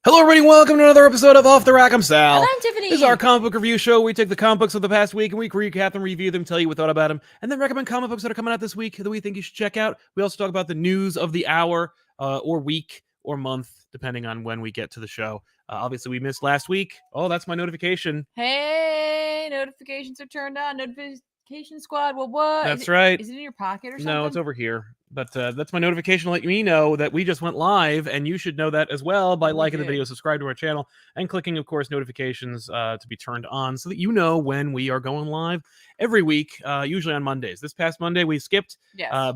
Hello, everybody. Welcome to another episode of Off the Rack. I'm Sal. And I'm Tiffany. This is our comic book review show. We take the comic books of the past week and we recap them, review them, tell you what we thought about them, and then recommend comic books that are coming out this week that we think you should check out. We also talk about the news of the hour, or week, or month, depending on when we get to the show. Obviously, we missed last week. Oh, that's my notification. Hey, notifications are turned on. Notification squad. Well, what? That's right. Is it in your pocket or something? No, it's over here. But that's my notification to let me know that we just went live, and you should know that as well by liking the video, subscribe to our channel, and clicking, of course, notifications to be turned on so that you know when we are going live every week, usually on Mondays. This past Monday, we skipped,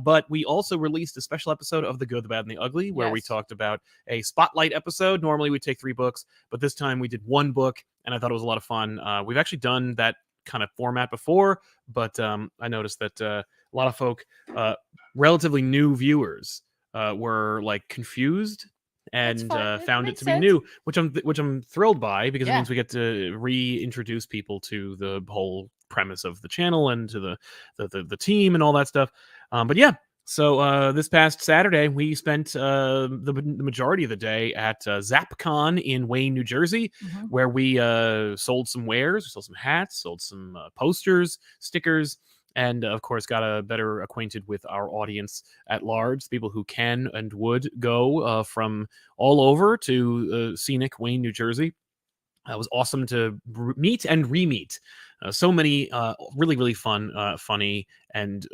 but we also released a special episode of The Good, the Bad, and the Ugly, where we talked about a spotlight episode. Normally, we take 3 books, but this time we did 1 book, and I thought it was a lot of fun. We've actually done that kind of format before, but I noticed that a lot of folk, relatively new viewers, were like confused and found it to be new, which I'm thrilled by, because it means we get to reintroduce people to the whole premise of the channel and to the team and all that stuff. But yeah. So this past Saturday, we spent the majority of the day at ZapCon in Wayne, New Jersey, where we sold some wares, we sold some hats, sold some posters, stickers, and of course got better acquainted with our audience at large, the people who can and would go from all over to scenic Wayne, New Jersey. It was awesome to meet and re-meet so many really, really fun, funny, and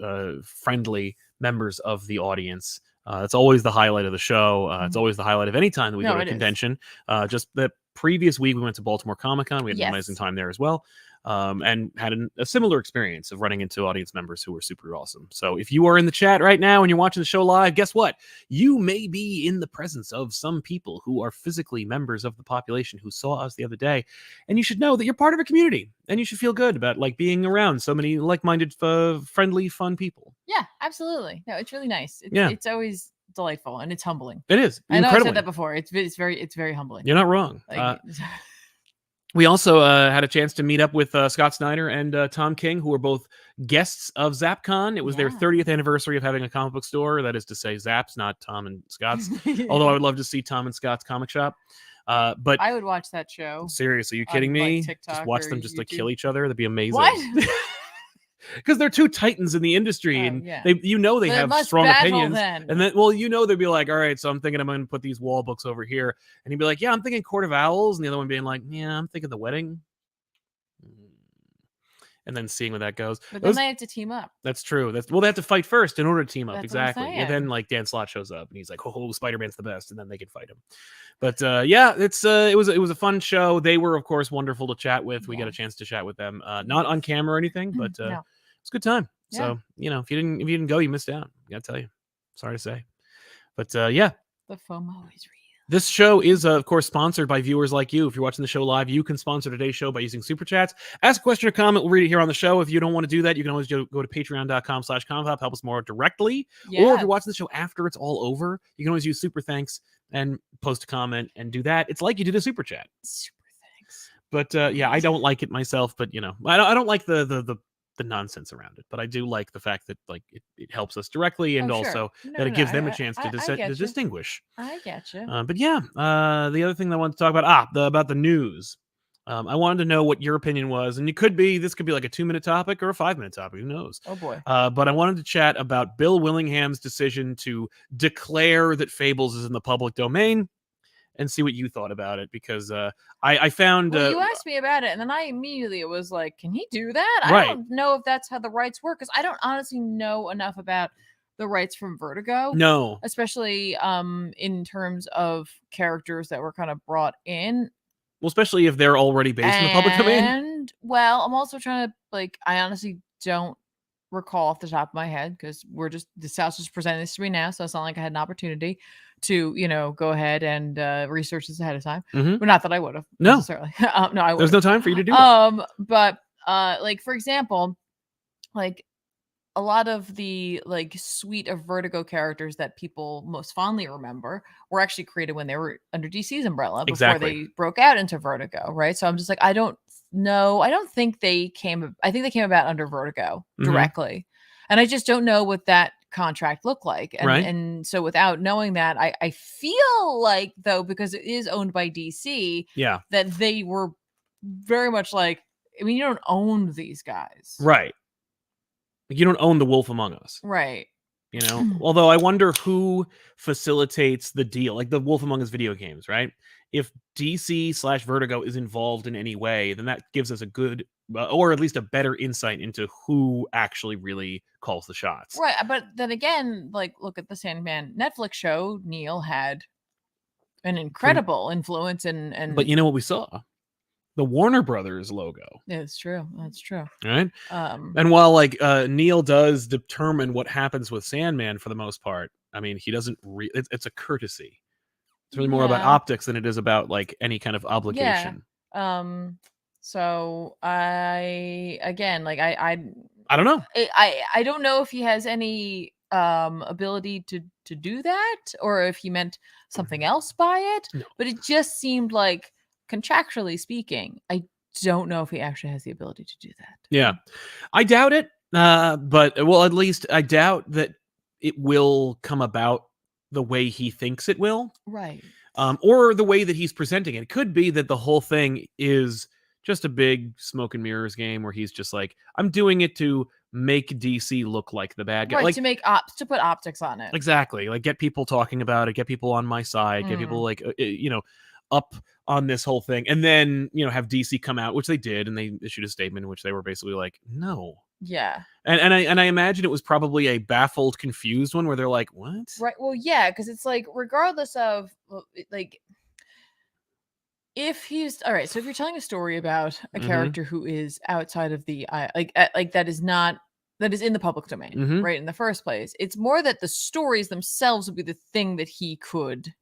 friendly members of the audience. It's always the highlight of the show. It's always the highlight of any time that we go to a convention. Just the previous week, we went to Baltimore Comic-Con. We had an amazing time there as well. And had a similar experience of running into audience members who were super awesome. So if you are in the chat right now and you're watching the show live, guess what? You may be in the presence of some people who are physically members of the population who saw us the other day. And you should know that you're part of a community, and you should feel good about like being around so many like-minded, friendly, fun people. Yeah, absolutely. No, it's really nice. It's always delightful, and it's humbling. It is. I know I've said that before. It's very humbling. You're not wrong. We also had a chance to meet up with Scott Snyder and Tom King, who were both guests of ZapCon. It was their 30th anniversary of having a comic book store. That is to say, Zap's, not Tom and Scott's. Although I would love to see Tom and Scott's comic shop. But I would watch that show. Seriously, are you kidding me? Like, just watch them just like kill each other. That'd be amazing. What? Because they're 2 titans in the industry, and they have strong opinions. And then, well, they'd be like, all right, so I'm thinking I'm going to put these wall books over here. And he'd be like, yeah, I'm thinking Court of Owls. And the other one being like, yeah, I'm thinking The Wedding. And then seeing where that goes. But then they have to team up. That's true. They have to fight first in order to team up. Exactly. And then like Dan Slott shows up and he's like, oh, Spider-Man's the best. And then they can fight him. But yeah, it was a fun show. They were, of course, wonderful to chat with. We got a chance to chat with them, not on camera or anything, but it's a good time. So, if you didn't go, you missed out. I gotta tell you. Sorry to say. But yeah. The FOMO is real. This show is, of course, sponsored by viewers like you. If you're watching the show live, you can sponsor today's show by using Super Chats. Ask a question or comment. We'll read it here on the show. If you don't want to do that, you can always go to patreon.com/ComicPop. Help us more directly. Or if you're watching the show after it's all over, you can always use Super Thanks and post a comment and do that. It's like you did a Super Chat. Super Thanks. But yeah, I don't like it myself. But, I don't like the nonsense around it, but I do like the fact that like it helps us directly, and also that it gives them a chance to distinguish. I get you. But yeah, the other thing that I wanted to talk about the news. I wanted to know what your opinion was, and this could be like a 2-minute topic or a 5-minute topic, who knows? Oh boy. But I wanted to chat about Bill Willingham's decision to declare that Fables is in the public domain, and see what you thought about it, because I found... you asked me about it, and then I immediately was like, can he do that? I don't know if that's how the rights work, because I don't honestly know enough about the rights from Vertigo. No. Especially in terms of characters that were kind of brought in. Well, especially if they're already based in the public domain. And, well, I'm also trying to, I honestly don't recall off the top of my head, because this house is presenting this to me now, so it's not like I had an opportunity to go ahead and research this ahead of time. But not that I would have necessarily. No, I would. There's no time for you to do it. But for example, a lot of the suite of Vertigo characters that people most fondly remember were actually created when they were under DC's umbrella before they broke out into Vertigo, right? So I'm just like, I don't know. I don't think they came. I think they came about under Vertigo directly, and I just don't know what that contract look like? And Right. and so without knowing that, I feel like, though, because it is owned by DC, Yeah. that they were very much like, I mean, you don't own these guys. Right. You don't own the Wolf Among Us. Right. You know, although I wonder who facilitates the deal, like the Wolf Among Us video games, right? If DC/Vertigo is involved in any way, then that gives us a good, or at least a better insight into who actually really calls the shots. Right. But then again, like, look at the Sandman Netflix show. Neil had an incredible influence, and But you know what we saw? The Warner Brothers logo. it's true. That's true. Right. And while like Neil does determine what happens with Sandman for the most part, I mean, he doesn't it's a courtesy. It's really more about Yeah. optics than it is about like any kind of obligation. So I don't know. I don't know if he has any ability to do that, or if he meant something else by it. No. But it just seemed like, contractually speaking, I don't know if he actually has the ability to do that. Yeah, I doubt it. But well, at least I doubt that it will come about the way he thinks it will. Right. Or the way that he's presenting it. It could be that the whole thing is just a big smoke and mirrors game where he's just like, I'm doing it to make DC look like the bad guy. Right, Like, to put optics on it. exactly. Like, get people talking about it, get people on my side, get people like, up on this whole thing. And then, have DC come out, which they did, and they issued a statement in which they were basically like, no. Yeah. And I imagine it was probably a baffled, confused one where they're like, what? Right. Well, yeah, because it's like, regardless of, like, if he's all right, so if you're telling a story about a character who is outside of the that is in the public domain, right, in the first place, it's more that the stories themselves would be the thing that he could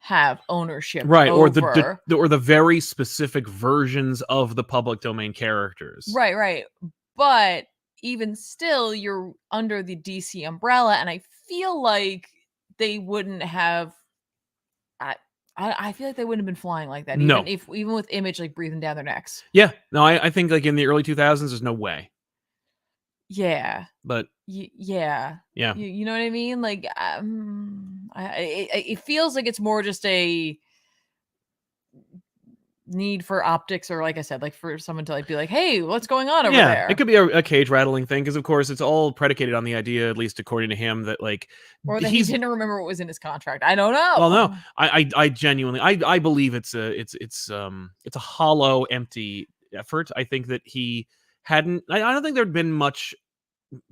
have ownership, right, over. or the very specific versions of the public domain characters. Right. But even still, you're under the DC umbrella, and I feel like they wouldn't have. I feel like they wouldn't have been flying like that. No. Even with Image like breathing down their necks. Yeah. No, I think like in the early 2000s, there's no way. Yeah. But yeah. Yeah. You know what I mean? Like, it feels like it's more just a need for optics, or like I said, like for someone to like be like, hey, what's going on over there? It could be a cage rattling thing, because of course it's all predicated on the idea, at least according to him, that like, or that he didn't remember what was in his contract. I don't know. Well, no, I genuinely I believe it's a hollow, empty effort. I think that he hadn't. I don't think there'd been much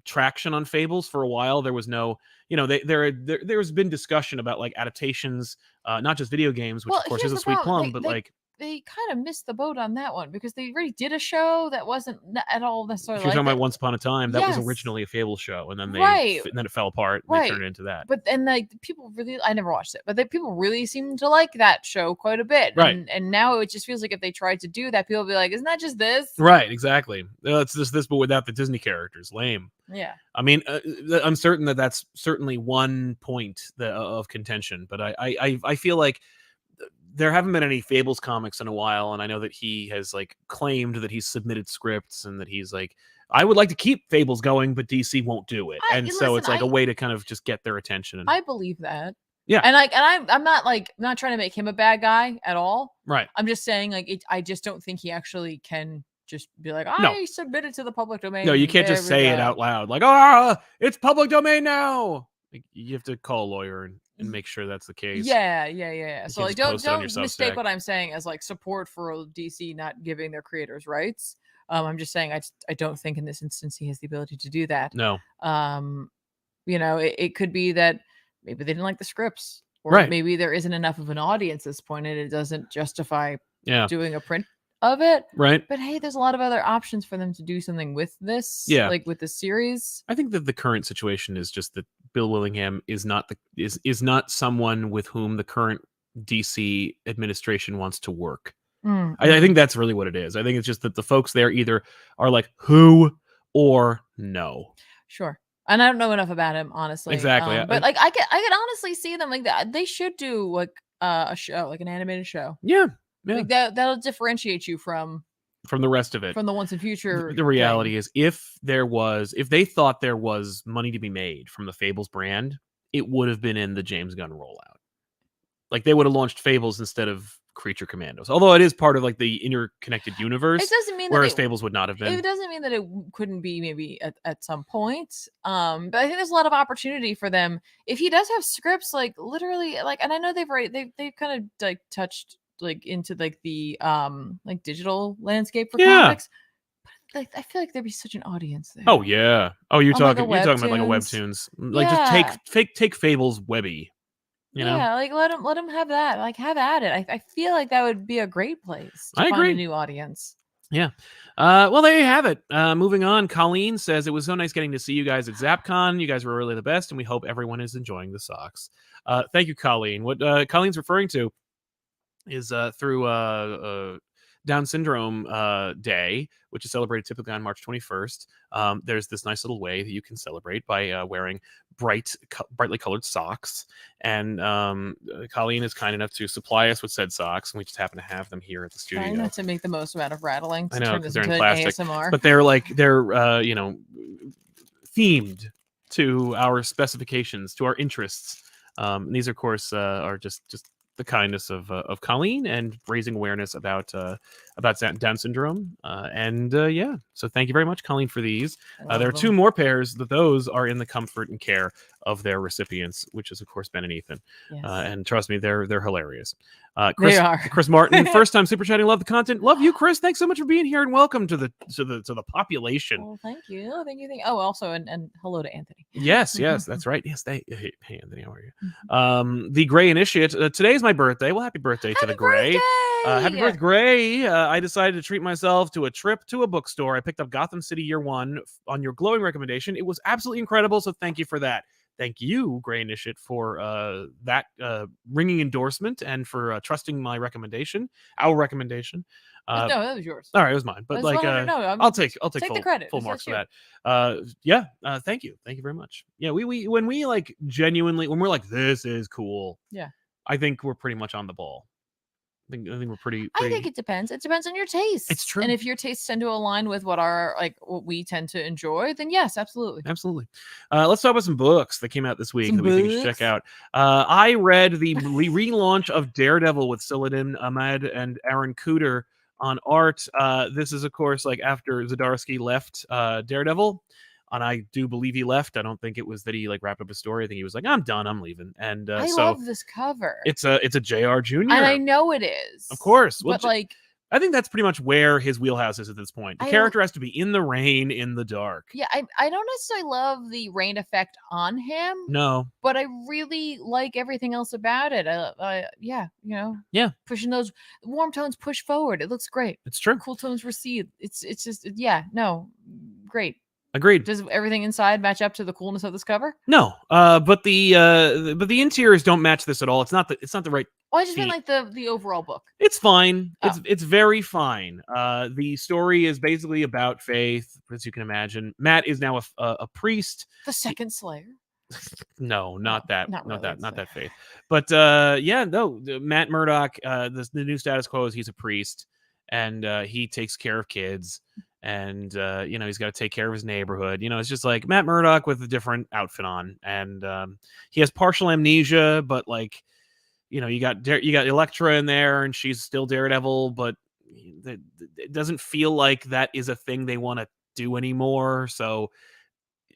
traction on Fables for a while. There was no, there's been discussion about like adaptations, not just video games, which of course is a sweet plum, but like they kind of missed the boat on that one, because they already did a show that wasn't at all necessarily. If you're talking about Once Upon a Time, that was originally a Fable show, and then then it fell apart, and they turned it into that. But then like people really, I never watched it, but people really seem to like that show quite a bit, right? And now it just feels like if they tried to do that, people would be like, isn't that just this? Right, exactly. It's this, but without the Disney characters. Lame. Yeah. I mean, I'm certain that that's certainly one point of contention, but I feel like there haven't been any Fables comics in a while, and I know that he has like claimed that he's submitted scripts and that he's like, I would like to keep Fables going, but DC won't do it, so it's like a way to kind of just get their attention. I believe that. Yeah, and I'm not trying to make him a bad guy at all. Right. I'm just saying I just don't think he actually can just be like, I submitted to the public domain. No, you can't just say it out loud like, it's public domain now. Like, you have to call a lawyer and make sure that's the case. Yeah. So like, don't mistake what I'm saying as like support for DC not giving their creators rights. I'm just saying I don't think in this instance he has the ability to do that. No. It could be that maybe they didn't like the scripts, or maybe there isn't enough of an audience at this point, and it doesn't justify doing a print of it. Right. But hey, there's a lot of other options for them to do something with this. Yeah. Like with this series. I think that the current situation is just that Bill Willingham is not someone with whom the current DC administration wants to work. I think that's really what it is. I think it's just that the folks there either are like, who, or no. Sure. And I don't know enough about him, honestly. Exactly. But like I could honestly see them like that. They should do like a show, like an animated show. Yeah. Like that'll differentiate you from from the rest of it. From the once and future. The reality is, if they thought there was money to be made from the Fables brand, it would have been in the James Gunn rollout. Like, they would have launched Fables instead of Creature Commandos, although it is part of like the interconnected universe. It doesn't mean whereas that Fables would not have been. It doesn't mean that it couldn't be maybe at some point. But I think there's a lot of opportunity for them if he does have scripts, like literally, like, and I know they've kind of like touched like into like the like digital landscape for comics. But like, I feel like there'd be such an audience there. Oh yeah. Oh, you're talking like about like a webtoons. Like, yeah. just take Fables Webby. You know? Yeah, like let him have that. Like, have at it. I feel like that would be a great place to find a new audience. Yeah. Well, there you have it. Moving on, Colleen says, it was so nice getting to see you guys at ZapCon. You guys were really the best, and we hope everyone is enjoying the socks. Thank you, Colleen. What Colleen's referring to is through Down Syndrome Day, which is celebrated typically on March 21st. There's this nice little way that you can celebrate by wearing brightly colored socks. And Colleen is kind enough to supply us with said socks, and we just happen to have them here at the studio. Trying not to make the most amount of rattling. I know, turn because this they're in into plastic. ASMR. But they're you know, themed to our specifications, to our interests. These, of course, are just the kindness of Colleen and raising awareness about Down syndrome. Yeah, so thank you very much, Colleen, for these. There are two more pairs, that those are in the comfort and care of their recipients, which is, of course, Ben and Ethan. Yes. And trust me, they're hilarious. Chris, they are. Chris Martin, first time super chatting. Love the content. Love you, Chris. Thanks so much for being here, and welcome to the population. Well, thank you. Oh, also, and hello to Anthony. Yes, that's right. Yes, hey, Anthony, how are you? The Gray Initiate. Today is my birthday. Well, happy birthday to the Gray. Happy birthday, Gray. I decided to treat myself to a trip to a bookstore. I picked up Gotham City Year One on your glowing recommendation. It was absolutely incredible, so thank you for that. Thank you, Gray Initiate, for that ringing endorsement and for trusting my recommendation, our recommendation. No, that was yours. All right, it was mine. But I'll take the credit. Full marks for that. Thank you very much. Yeah, we when we like genuinely, when we're like, this is cool. Yeah, I think we're pretty much on the ball. I think we're pretty. I think it depends. It depends on your taste. It's true. And if your tastes tend to align with what we tend to enjoy, then yes, absolutely. Absolutely. Let's talk about some books that came out this week that we think you should check out. I read the relaunch of Daredevil with Saladin Ahmed and Aaron Cooter on art. This is, of course, like after Zdarsky left Daredevil. And I do believe he left. I don't think it was that he like wrapped up his story. I think he was like, I'm done, I'm leaving. And I love this cover. It's a JR Jr. And I know it is. Of course. Well, but I think that's pretty much where his wheelhouse is at this point. The character has to be in the rain, in the dark. Yeah, I don't necessarily love the rain effect on him. No. But I really like everything else about it. Yeah. Pushing those warm tones, push forward. It looks great. It's true. Cool tones recede. It's just, great. Agreed. Does everything inside match up to the coolness of this cover? No, but the interiors don't match this at all. It's not the right. Well, I just mean like the overall book. It's fine. It's very fine. The story is basically about faith, as you can imagine. Matt is now a priest. The second Slayer. No, not that. Not that faith. But Matt Murdock. The new status quo is he's a priest, and he takes care of kids. And, he's got to take care of his neighborhood. It's just like Matt Murdock with a different outfit on. And he has partial amnesia, but you got Elektra in there and she's still Daredevil, but it doesn't feel like that is a thing they want to do anymore. So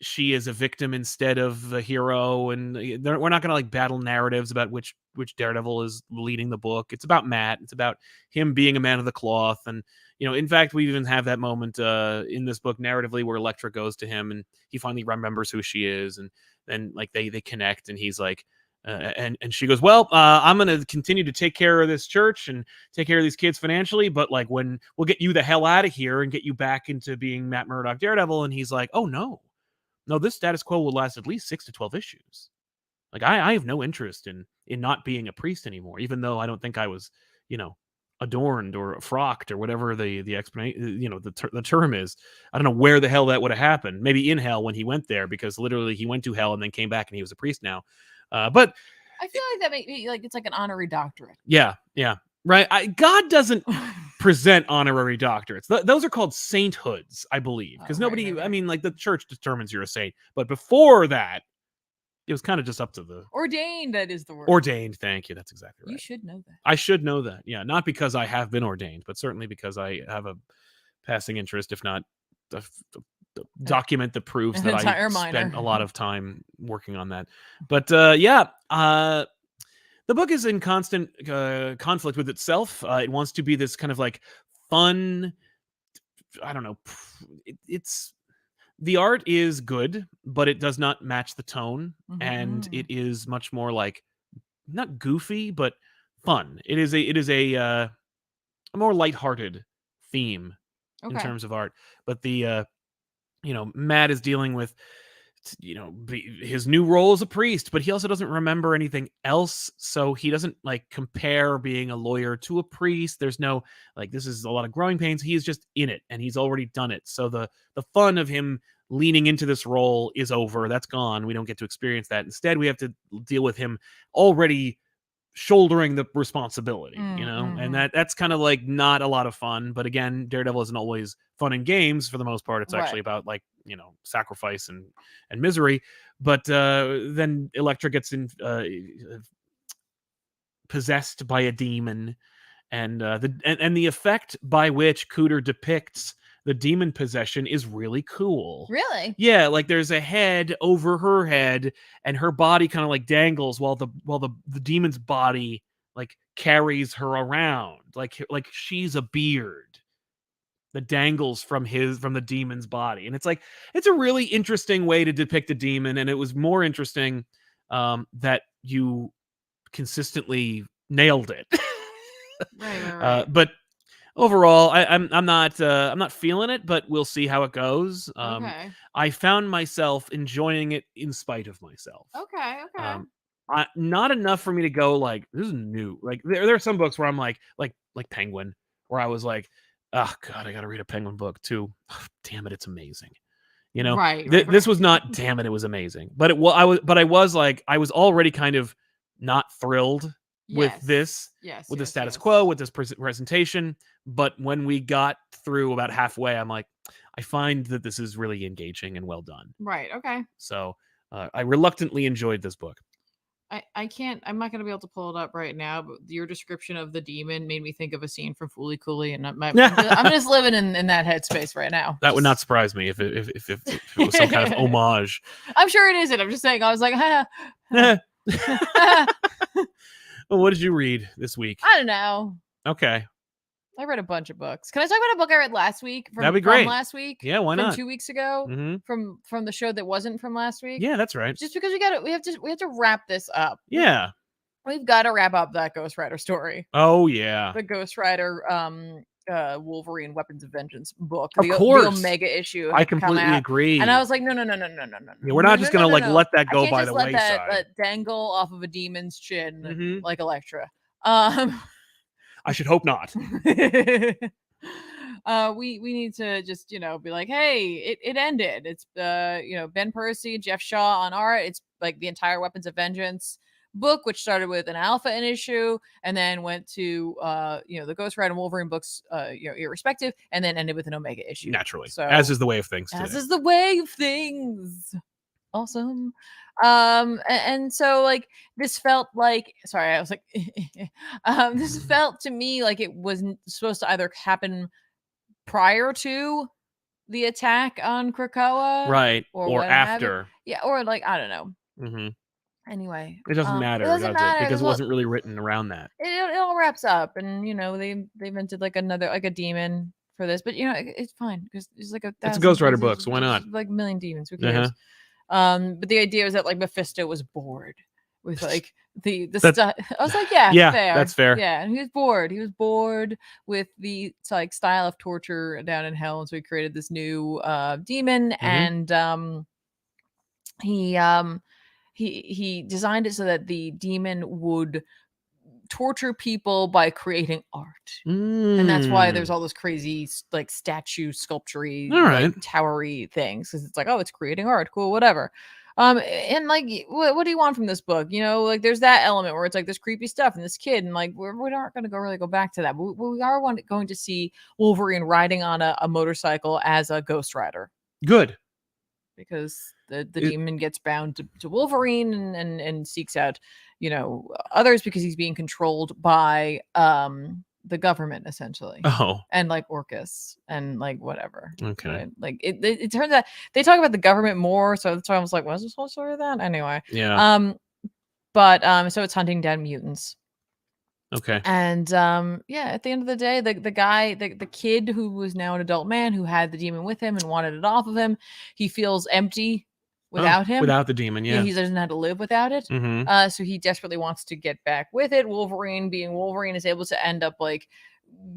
she is a victim instead of the hero. And we're not going to like battle narratives about which Daredevil is leading the book. It's about Matt. It's about him being a man of the cloth. And, in fact, we even have that moment in this book narratively where Elektra goes to him and he finally remembers who she is. And then like they connect and he's like, and she goes, well, I'm going to continue to take care of this church and take care of these kids financially. But like when we'll get you the hell out of here and get you back into being Matt Murdock Daredevil. And he's like, oh, no, this status quo will last at least 6 to 12 issues. Like I have no interest in not being a priest anymore, even though I don't think I was, adorned or frocked or whatever the explanation, the term is. I don't know where the hell that would have happened. Maybe in hell when he went there, because literally he went to hell and then came back and he was a priest now. But I feel like that may be like it's like an honorary doctorate. Yeah, right. God doesn't present honorary doctorates. Those are called sainthoods, I believe, because nobody, right. I mean, like the church determines you're a saint, but before that, it was kind of just up to the ordained. That is the word. ordained. Thank you. That's exactly right. You should know that. I should know that. Yeah, not because I have been ordained, but certainly because I have a passing interest, if not the document that proves that I spent a lot of time working on that. But the book is in constant conflict with itself. It wants to be this kind of like fun. I don't know. It's the art is good, but it does not match the tone, and it is much more like not goofy, but fun. It is a more lighthearted theme in terms of art. But the Matt is dealing with his new role as a priest, but he also doesn't remember anything else, so he doesn't like compare being a lawyer to a priest. There's no like, this is a lot of growing pains. He is just in it, and he's already done it, so the fun of him leaning into this role is over. That's gone. We don't get to experience that. Instead, we have to deal with him already shouldering the responsibility, and that's kind of like not a lot of fun. But again, Daredevil isn't always fun in games. For the most part, it's actually about like sacrifice and misery. But then Elektra gets possessed by a demon, and the effect by which Cooter depicts the demon possession is really cool. Really? Yeah, like there's a head over her head, and her body kind of like dangles while the demon's body like carries her around, like she's a beard that dangles from the demon's body. And it's like, it's a really interesting way to depict a demon, and it was more interesting that you consistently nailed it. Right. But overall, I'm not feeling it, but we'll see how it goes. Okay. I found myself enjoying it in spite of myself. Okay. Not enough for me to go like, this is new. Like there are some books where I'm like Penguin, where I was like, oh god, I gotta read a Penguin book too. Damn it, it's amazing. Right. This was not. Damn it, it was amazing. But I was already kind of not thrilled with this, with the status quo, with this presentation. But when we got through about halfway, I'm like, I find that this is really engaging and well done. Right. Okay. So I reluctantly enjoyed this book. I'm not going to be able to pull it up right now, but your description of the demon made me think of a scene from Fooly Cooley, and I'm just living in that headspace right now. That would not surprise me if it was some kind of homage. I'm sure it isn't. I'm just saying, I was like, Well, what did you read this week? I don't know. Okay. I read a bunch of books. Can I talk about a book I read last week? That'd be great. From last week? Yeah, why not? 2 weeks ago? Mm-hmm. From the show that wasn't from last week? Yeah, that's right. Just because we have to wrap this up. Yeah. We've got to wrap up that Ghost Rider story. Oh yeah. The Ghost Rider Wolverine Weapons of Vengeance book. Of course. The Omega issue. I completely agree. And I was like, no. Yeah, we're not just gonna let that go by the wayside. Let dangle off of a demon's chin like Elektra. I should hope not. We need to just be like, hey, it ended. It's Ben Percy, Jeff Shaw on art. It's like the entire Weapons of Vengeance book, which started with an alpha in issue and then went to the Ghost Rider and Wolverine books, irrespective, and then ended with an Omega issue. Naturally, so as is the way of things. As is the way of things. Awesome. And so like this felt like, sorry, I was like, this felt to me like it was supposed to either happen prior to the attack on Krakoa, right, or after. Yeah, or like, I don't know. Mm-hmm. Anyway, it doesn't matter, does it? Because it wasn't really written around that. It all wraps up, and they invented like a demon for this, but it's fine because it's like it's a Ghost Rider book, so why not? Like a million demons, who cares? But the idea was that like Mephisto was bored with like the stuff. I was like, yeah, fair. That's fair. Yeah, and he was bored. He was bored with the like style of torture down in hell, and so he created this new demon, and he designed it so that the demon would torture people by creating art, and that's why there's all those crazy like statue sculpture-y, like, towery things, because it's like, oh, it's creating art, cool, whatever. And like, what do you want from this book? You know, like there's that element where it's like this creepy stuff and this kid, and like we aren't going to really go back to that. But we are going to see Wolverine riding on a motorcycle as a Ghost Rider. Good. Because the demon gets bound to Wolverine and seeks out, you know, others because he's being controlled by the government essentially. Oh. And like Orcus and like whatever. Okay. Right? Like it turns out they talk about the government more, so that's why I was like, was this whole story of that? Anyway. Yeah. But so it's hunting down mutants. Okay. And yeah, at the end of the day, the guy, the kid who was now an adult man who had the demon with him and wanted it off of him, he feels empty without him. Without the demon, yeah. He doesn't know how to live without it. Mm-hmm. So he desperately wants to get back with it. Wolverine, being Wolverine, is able to end up like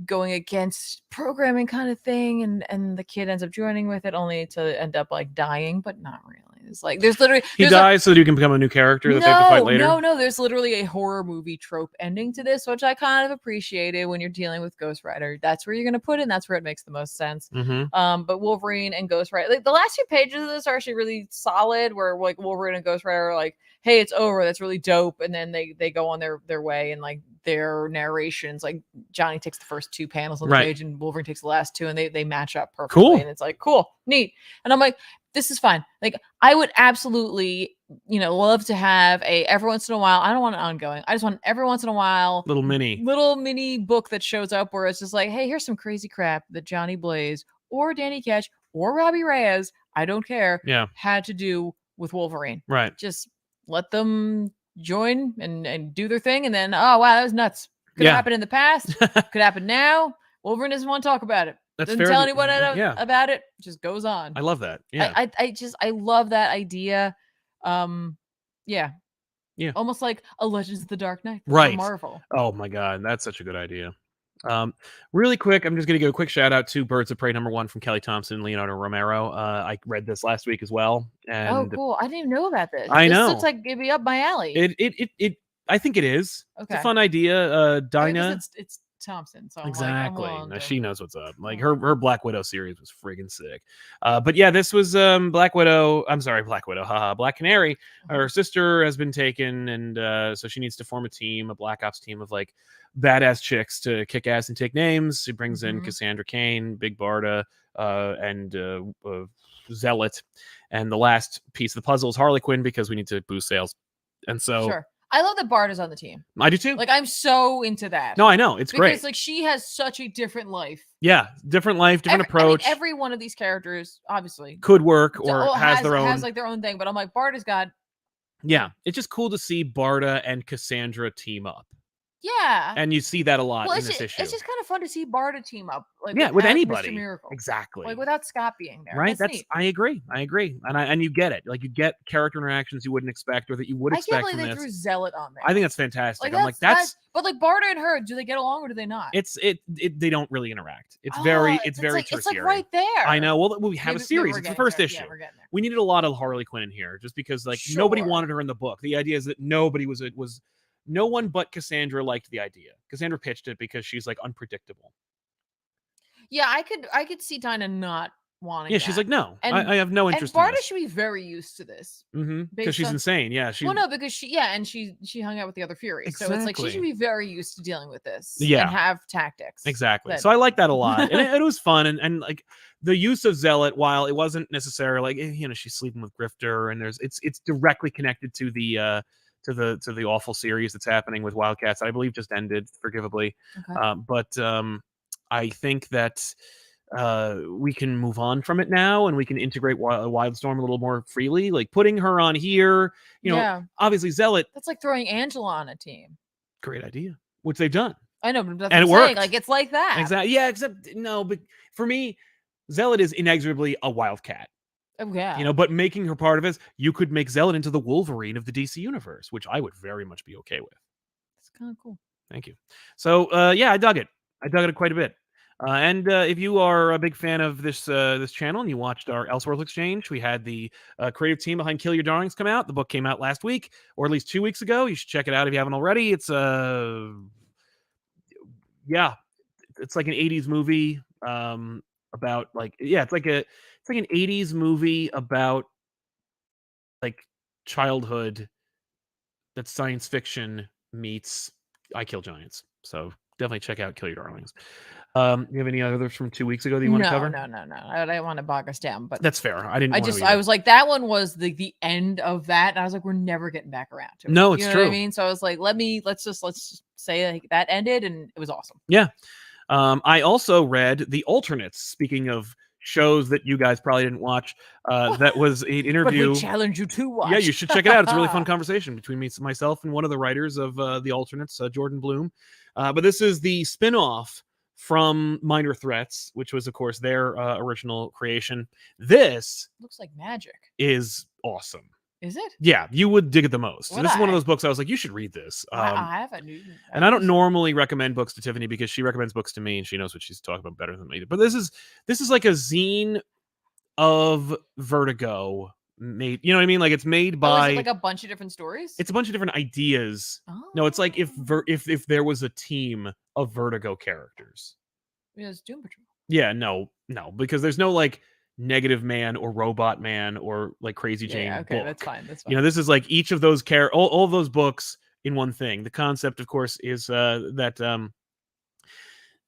going against programming kind of thing, and the kid ends up joining with it only to end up like dying, but not really. It's like there's literally he dies so that you can become a new character that they have to fight later. No, there's literally a horror movie trope ending to this, which I kind of appreciated when you're dealing with Ghost Rider. That's where you're gonna put it, and that's where it makes the most sense. Mm-hmm. But Wolverine and Ghost Rider, like the last few pages of this are actually really solid, where like Wolverine and Ghost Rider are like, hey, it's over, that's really dope, and then they go on their way, and like their narrations, like Johnny takes the first 2 panels on the page and Wolverine takes the last 2, and they match up perfectly. Cool. And it's like, cool, neat. And I'm like, this is fine. Like I would absolutely, you know, love to have a every once in a while. I don't want an ongoing. I just want every once in a while little mini book that shows up where it's just like, hey, here's some crazy crap that Johnny Blaze or Danny Ketch or Robbie Reyes, I don't care, had to do with Wolverine. Right. Just let them join and do their thing, and then oh wow, that was nuts. Could happen in the past, could happen now. Wolverine doesn't want to talk about it. Doesn't tell anyone about it. Just goes on. I love that. Yeah. I love that idea. Yeah. Almost like a Legends of the Dark Knight. Right. Marvel. Oh my God, that's such a good idea. Really quick, I'm just going to give a quick shout out to Birds of Prey #1 from Kelly Thompson and Leonardo Romero. I read this last week as well. And oh, cool! I didn't even know about this. I know. This looks like it'd be up my alley. It I think it is. Okay. It's a fun idea. Dinah. It's Thompson, so exactly. Now, she knows what's up. Like her Black Widow series was friggin' sick. But yeah, this was Black Widow. I'm sorry, Black Widow. Haha, Black Canary. Her sister has been taken, and so she needs to form a team, a Black Ops team of like badass chicks to kick ass and take names. She brings in Cassandra Cain, Big Barda, and Zealot, and the last piece of the puzzle is Harley Quinn because we need to boost sales. And so sure. I love that Barda's on the team. I do too. Like I'm so into that. No, I know. It's great. Because like she has such a different life. Yeah, different life, different approach. I mean, every one of these characters obviously could work or has their own. Has like their own thing, but I'm like Barda's got. Yeah, it's just cool to see Barda and Cassandra team up. Yeah, and you see that a lot in this issue. It's just kind of fun to see Barda team up, like with anybody. Mr. Miracle. Exactly, like without Scott being there. Right? That's neat. I agree, and you get it. Like you get character interactions you wouldn't expect, or that you would expect. I can't believe they threw Zealot on there. I think that's fantastic. Like, that's but like Barda and her, do they get along or do they not? They don't really interact. It's very tertiary. It's like right there. I know. Well, we have a series. It's the first issue. Yeah, we're getting there. We needed a lot of Harley Quinn in here, just because like nobody wanted her in the book. The idea is that nobody was. No one but Cassandra liked the idea. Cassandra pitched it because she's like unpredictable. Yeah, I could see Dinah not wanting. Yeah, she's like, no, I have no interest. And Barda in this. should be very used to this. Because she's insane. Yeah, because she hung out with the other Furies, exactly. So it's like she should be very used to dealing with this. Yeah, and have tactics. Exactly. So I like that a lot, and it was fun, and like the use of Zealot, while it wasn't necessarily like she's sleeping with Grifter, and it's directly connected to the. To the awful series that's happening with Wildcats that I believe just ended forgivably. Okay. But I think that we can move on from it now, and we can integrate Wildstorm a little more freely, like putting her on here. You know, obviously Zealot. That's like throwing Angela on a team. Great idea, which they've done. I know, but that's and it works. Like it's like that. Exactly. Yeah, except no, but for me, Zealot is inexorably a Wildcat. Oh, yeah. But making her part of it, you could make Zealot into the Wolverine of the DC universe, which I would very much be okay with. It's kind of cool. Thank you. So, I dug it. I dug it quite a bit. And if you are a big fan of this channel and you watched our Elseworlds exchange, we had the creative team behind Kill Your Darlings come out. The book came out last week, or at least 2 weeks ago. You should check it out if you haven't already. It's it's like an 80s movie about like it's like an 80s movie about like childhood that's science fiction meets I Kill Giants. So definitely check out Kill Your Darlings. You have any others from 2 weeks ago that you want to cover? No. I don't want to bog us down, but That's fair. I didn't. I was like, that one was the end of that, and I was like, we're never getting back around to it. No, it's you know true. what I mean? So I was like, let's just say like, that ended, and it was awesome. Yeah. I also read The Alternates. Speaking of shows that you guys probably didn't watch, that was an interview. But we challenge you to watch. Yeah, you should check it out. It's a really fun conversation between myself and one of the writers of The Alternates, Jordan Bloom. But this is the spin-off from Minor Threats, which was, of course, their original creation. This looks like magic. Is awesome. Is it? Yeah, you would dig it the most. Would This is one of those books I was like, you should read this. I haven't. And I don't normally recommend books to Tiffany because she recommends books to me and she knows what she's talking about better than me. But this is like a zine of Vertigo made. You know what I mean? Like it's made by is it like a bunch of different stories. It's a bunch of different ideas. Oh. No, it's like if there was a team of Vertigo characters. It's Doom Patrol. Yeah, no, because there's no like Negative Man or Robot Man or like Crazy Jane. Okay, book. that's fine. That's fine. You know, this is like each of those all those books in one thing. The concept, of course, is that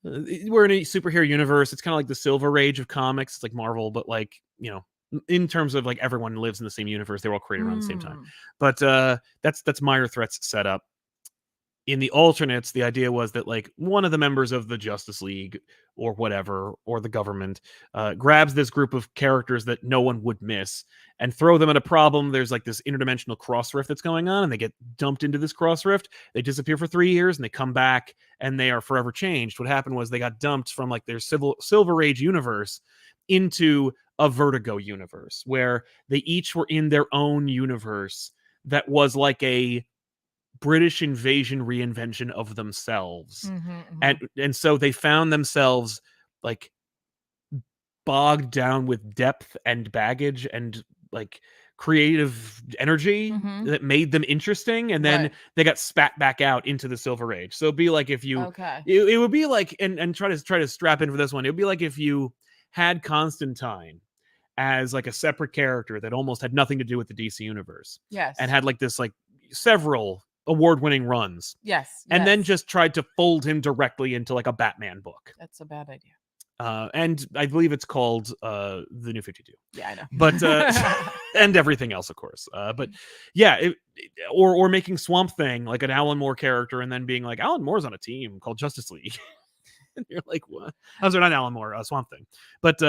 we're in a superhero universe. It's kind of like the Silver Age of comics. It's like Marvel, but like, you know, in terms of like everyone lives in the same universe. They're all created around the same time. But that's Minor Threats setup. In the Alternates, the idea was that like one of the members of the Justice League or whatever, or the government, grabs this group of characters that no one would miss and throw them at a problem. There's like this interdimensional cross rift that's going on, and they get dumped into this cross rift. They disappear for 3 years, and they come back, and they are forever changed. What happened was they got dumped from like their Silver Age universe into a Vertigo universe, where they each were in their own universe that was like a British invasion reinvention of themselves. And so they found themselves like bogged down with depth and baggage and like creative energy that made them interesting, and then they got spat back out into the Silver Age. So it'd be like if you it would be like and try to strap in for this one, it would be like if you had Constantine as like a separate character that almost had nothing to do with the DC universe. Yes. And had like this like several award-winning runs. Yes. And then just tried to fold him directly into like a Batman book. That's a bad idea. And I believe it's called The New 52. Yeah, I know. But and everything else, of course. But yeah, or making Swamp Thing like an Alan Moore character, and then being like, Alan Moore's on a team called Justice League. And you're like, what? Oh, sorry, not Alan Moore, Swamp Thing. But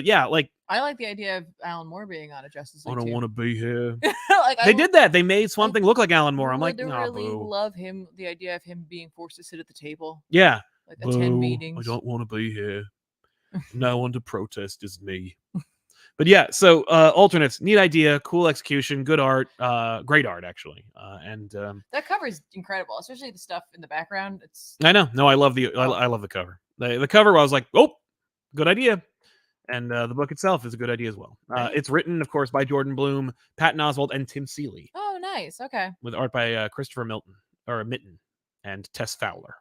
yeah, like I like the idea of Alan Moore being on a Justice League. I don't want to be here. Like, they did that. They made Swamp Thing look like Alan Moore. I'm like, no, I really boo. love him. The idea of him being forced to sit at the table. Yeah. Like attend meetings. I don't want to be here. No one to protest is me. But yeah, so Alternates, neat idea, cool execution, good art, great art actually, and that cover is incredible, especially the stuff in the background. I know, no, I love the I love the cover. The cover, I was like, oh, good idea, and the book itself is a good idea as well. It's written, of course, by Jordan Bloom, Patton Oswalt, and Tim Seeley. Oh, nice. Okay. With art by Christopher Mitten and Tess Fowler.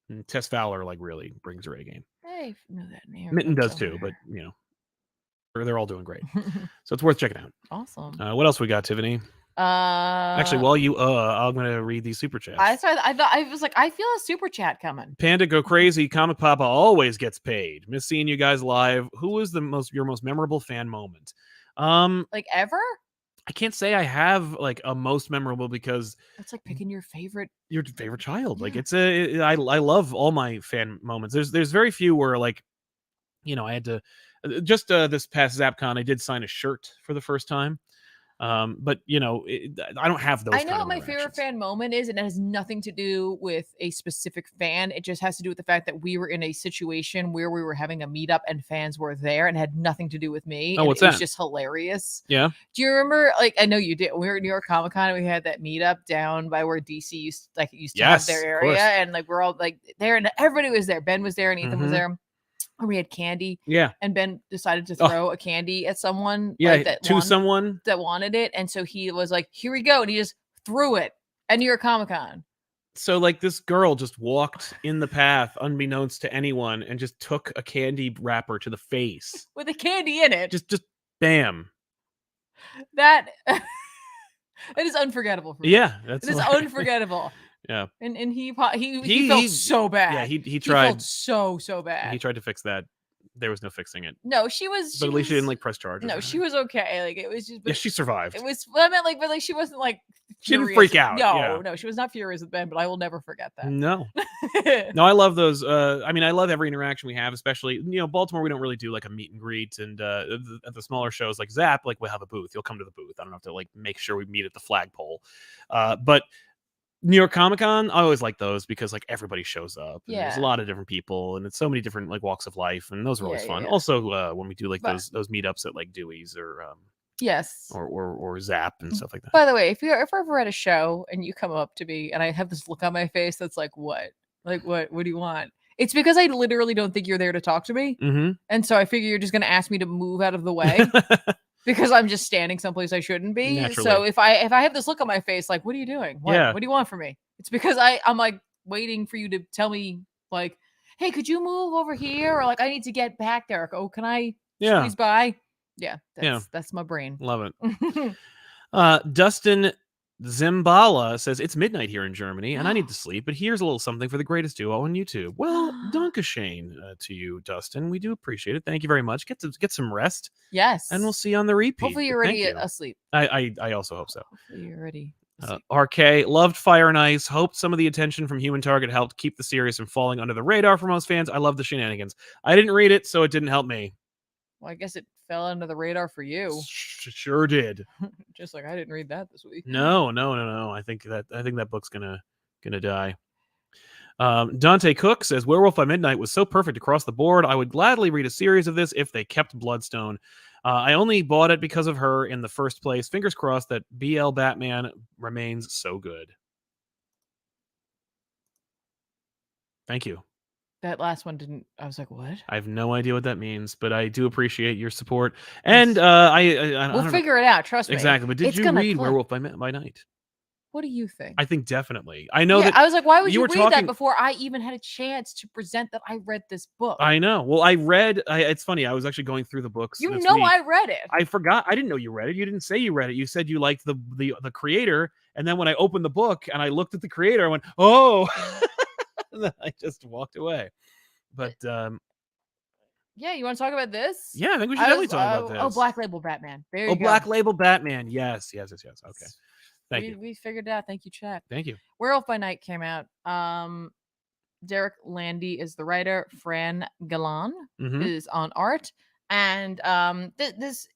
And Tess Fowler like really brings her A game. I know that name. Mitten does too, but you know. They're all doing great, so it's worth checking out. Awesome. What else we got, Tiffany? Actually, while you I'm gonna read these super chats. I thought I was like, I feel a super chat coming. Panda go crazy. Comic Papa always gets paid. Miss seeing you guys live. Who was your most memorable fan moment? Like ever? I can't say I have like a most memorable because it's like picking your favorite child. Yeah. Like I love all my fan moments. There's very few where like, you know, I had to. Just this past ZapCon, I did sign a shirt for the first time. But you know, I don't have those. I know what my favorite fan moment is, and it has nothing to do with a specific fan. It just has to do with the fact that we were in a situation where we were having a meetup and fans were there, and had nothing to do with me. Oh, what's that? It was just hilarious. Yeah. Do you remember? Like, I know you did. When we were at New York Comic Con, we had that meetup down by where DC used to have their area, and like we're all like there, and everybody was there. Ben was there, and Ethan was there. Or we had candy. Yeah. And Ben decided to throw a candy at someone. Yeah. Like someone that wanted it. And so he was like, here we go. And he just threw it at New York Comic Con. So like this girl just walked in the path unbeknownst to anyone and just took a candy wrapper to the face. With the candy in it. Just bam. That It is unforgettable for me. Yeah, that's it is unforgettable. Yeah, And he felt so bad. Yeah, he He tried. felt so bad. He tried to fix that. There was no fixing it. No, she was. But at least she didn't like press charges. No, she was okay. Like it was just. Yeah, she survived. It was. I meant like, but like she wasn't like. She didn't freak out. No, she was not furious with Ben. But I will never forget that. No, no, I love those. I mean, I love every interaction we have, especially Baltimore. We don't really do like a meet and greet, and at the smaller shows like Zap, like we'll have a booth. You'll come to the booth. I don't have to like make sure we meet at the flagpole, but. New York Comic Con, I always like those because like everybody shows up. And there's a lot of different people, and it's so many different like walks of life, and those are always fun. Also, when we do like those meetups at like Dewey's or yes, or Zap and stuff like that. By the way, if you're ever at a show and you come up to me and I have this look on my face that's like, what? Like what do you want? It's because I literally don't think you're there to talk to me, and so I figure you're just going to ask me to move out of the way. Because I'm just standing someplace I shouldn't be. Naturally. So if I have this look on my face, like, what are you doing? What do you want from me? It's because I'm like waiting for you to tell me, like, hey, could you move over here? Or like, I need to get back there. Oh, can I squeeze by? Yeah, that's my brain. Love it. Dustin Zimbala says it's midnight here in Germany and I need to sleep, but here's a little something for the greatest duo on YouTube. Well, Dankeschön to you, Dustin. We do appreciate it. Thank you very much. Get some rest. Yes, and we'll see you on the repeat. Hopefully you're already asleep. I also hope so. Hopefully you're ready. RK loved Fire and Ice. Hoped some of the attention from Human Target helped keep the series from falling under the radar for most fans. I love the shenanigans. I didn't read it, so it didn't help me. Well, I guess it fell under the radar for you. Sure did. Just like I didn't read that this week. No. I think that book's gonna die. Dante Cook says Werewolf by Midnight was so perfect across the board. I would gladly read a series of this if they kept Bloodstone. I only bought it because of her in the first place. Fingers crossed that BL Batman remains so good. Thank you. That last one didn't. I was like, what? I have no idea what that means, but I do appreciate your support. And we'll figure it out. Trust me. Exactly. But did you read Werewolf by Night? What do you think? I think definitely. I know that I was like, why would you read that before I even had a chance to present that I read this book? I know. Well, I read. It's funny. I was actually going through the books. You know, I read it. I forgot. I didn't know you read it. You didn't say you read it. You said you liked the creator, and then when I opened the book and I looked at the creator, I went, "Oh!" And then I just walked away. But yeah, you want to talk about this? Yeah, I think we should definitely talk about this. Oh, Black Label Batman. There you go. Black Label Batman. Yes. Okay. Thank you. We figured it out. Thank you, chat. Thank you. Werewolf by Night came out. Derek Landy is the writer. Fran Galan is on art. And this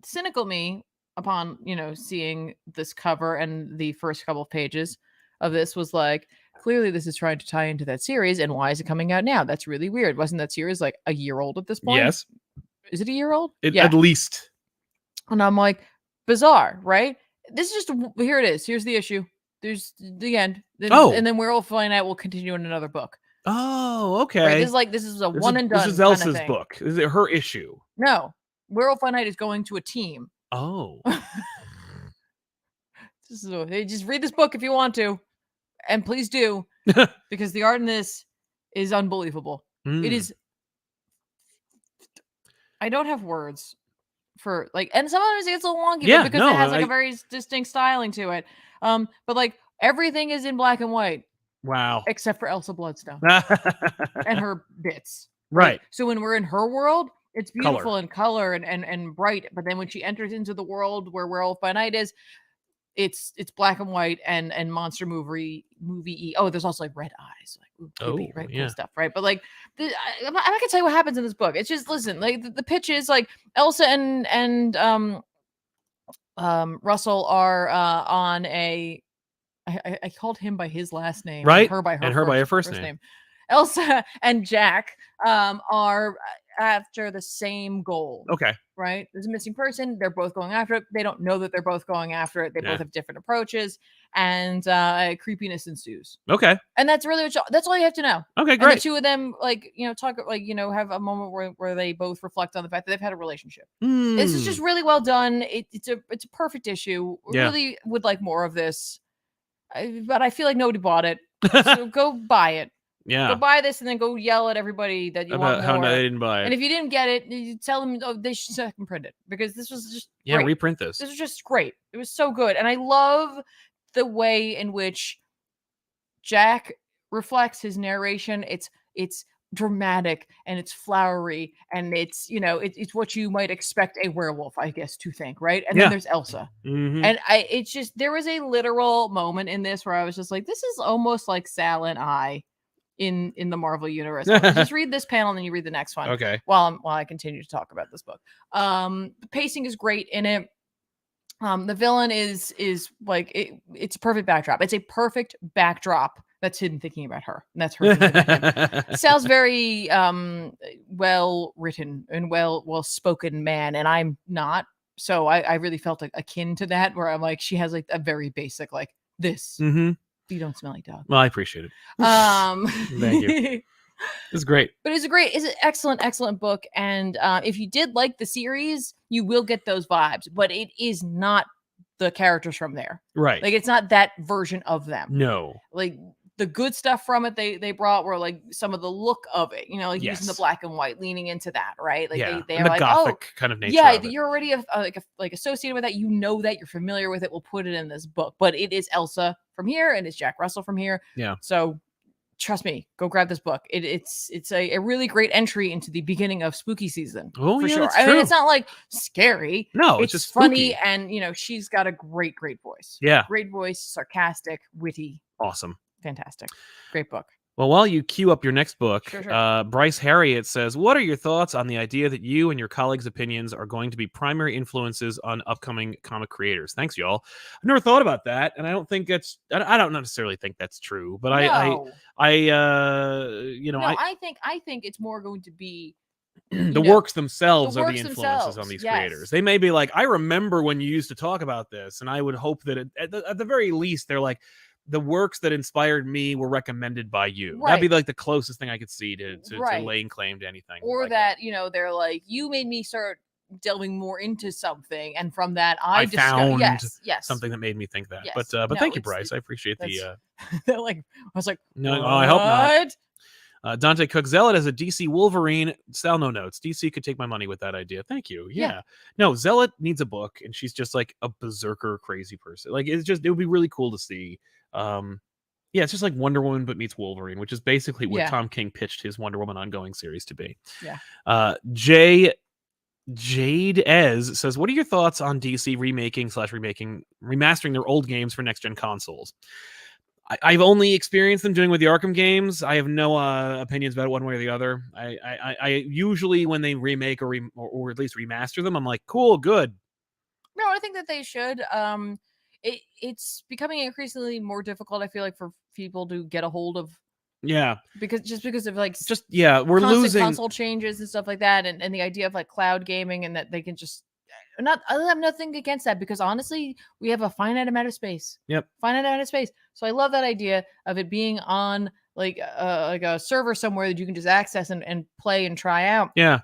cynical me, upon seeing this cover and the first couple of pages of this, was like, clearly this is trying to tie into that series. And why is it coming out now? That's really weird. Wasn't that series like a year old at this point? Yes. Is it a year old? At least. And I'm like, bizarre, right? This is just, here it is. Here's the issue. There's the end. And then Werewolf by Night will continue in another book. Oh, okay. Right? This is a one and done. This is Elsa's book. Is it her issue? No. Werewolf by Night is going to a team. Oh. Just read this book if you want to. And please do. Because the art in this is unbelievable. It is. I don't have words for and sometimes it gets a little wonky because it has a very distinct styling to it. But everything is in black and white. Wow. Except for Elsa Bloodstone and her bits. Right. So when we're in her world, it's beautiful in color and bright. But then when she enters into the world where Werewolf by Night is, it's black and white and monster movie. Oh, there's also red eyes, creepy, right? Cool stuff, right? But I can tell you what happens in this book. It's just listen, the pitch is Elsa and Russell are on a. I called him by his last name, right? And her by her first name. Elsa and Jack are after the same goal. Okay. Right? There's a missing person. They're both going after it. They don't know that they're both going after it. They both have different approaches, and creepiness ensues. Okay. And that's really that's all you have to know. Okay, great. And the two of them, talk, have a moment where they both reflect on the fact that they've had a relationship. This is just really well done. It's a perfect issue. Really would like more of this, but I feel like nobody bought it. So go buy it. Yeah. Go buy this and then go yell at everybody that you About want how more. they didn't buy it. And if you didn't get it, you tell them, oh, they should second print it, because this was just Yeah, great. reprint this. This was just great. It was so good. And I love the way in which Jack reflects his narration. It's dramatic and it's flowery and it's, you know, it's what you might expect a werewolf, I guess, to think, right? And then there's Elsa. And it's just, there was a literal moment in this where I was just like, this is almost like Sal and I in the Marvel universe. Just read this panel and then you read the next one. Okay. While I continue to talk about this book. The pacing is great in it. The villain is like it's a perfect backdrop. It's a perfect backdrop that's hidden thinking about her. And that's her thinking about him. Sal's very well written and well spoken man, and I'm not. So I really felt akin to that, where I'm like, she has like a very basic like this. You don't smell like dog. Well, I appreciate it. Thank you. It's great. But it's an excellent book. And if you did like the series, you will get those vibes. But it is not the characters from there. Right. Like, it's not that version of them. No. Like, the good stuff from it they brought were like some of the look of it, you know, like using the black and white, leaning into that, right? Like they are the like, gothic kind of nature. Yeah, of it. you're already like associated with that. You know that, you're familiar with it. We'll put it in this book. But it is Elsa from here and it's Jack Russell from here. Yeah. So trust me, go grab this book. It's a really great entry into the beginning of spooky season. Oh, for yeah, sure. I mean, it's not like scary. No, it's just funny, spooky. and you know, she's got a great voice. Yeah. Great voice, sarcastic, witty. Awesome. Fantastic. Great book. Well, while you queue up your next book, Sure. Bryce Harriet says, what are your thoughts on the idea that you and your colleagues' opinions are going to be primary influences on upcoming comic creators? Thanks, y'all. I've never thought about that, and I don't think that's, I don't necessarily think that's true, but no. I think it's more going to be the works themselves the are works the influences on these yes. creators. They may be like, I remember when you used to talk about this, and I would hope that at the very least, they're like, the works that inspired me were recommended by you. Right. That'd be like the closest thing I could see to right. laying claim to anything. Or like that, you know, they're like, you made me start delving more into something, and from that I found yes. something that made me think that. Yes. But No, thank you, Bryce. I appreciate the like, I was like, no, what? I hope not. Dante Cook, Zealot as a DC Wolverine. Sal, no notes. DC could take my money with that idea. Thank you. Yeah. No, Zealot needs a book, and she's just like a berserker crazy person. Like, it would be really cool to see. Yeah, it's just like Wonder Woman but meets Wolverine, which is basically what Tom King pitched his Wonder Woman ongoing series to be. Yeah. Jade Ez says, what are your thoughts on DC remastering their old games for next-gen consoles? I've only experienced them doing with the Arkham games. I have no opinions about it one way or the other. I usually, when they remake or at least remaster them, I'm like, cool, good. No, I think that they should. It's becoming increasingly more difficult, I feel like, for people to get a hold of. Yeah. Because of like we're losing console changes and stuff like that, and the idea of like cloud gaming, and that they can just I have nothing against that, because honestly, we have a finite amount of space. Yep. Finite amount of space. So I love that idea of it being on like a server somewhere that you can just access and play and try out. Yeah.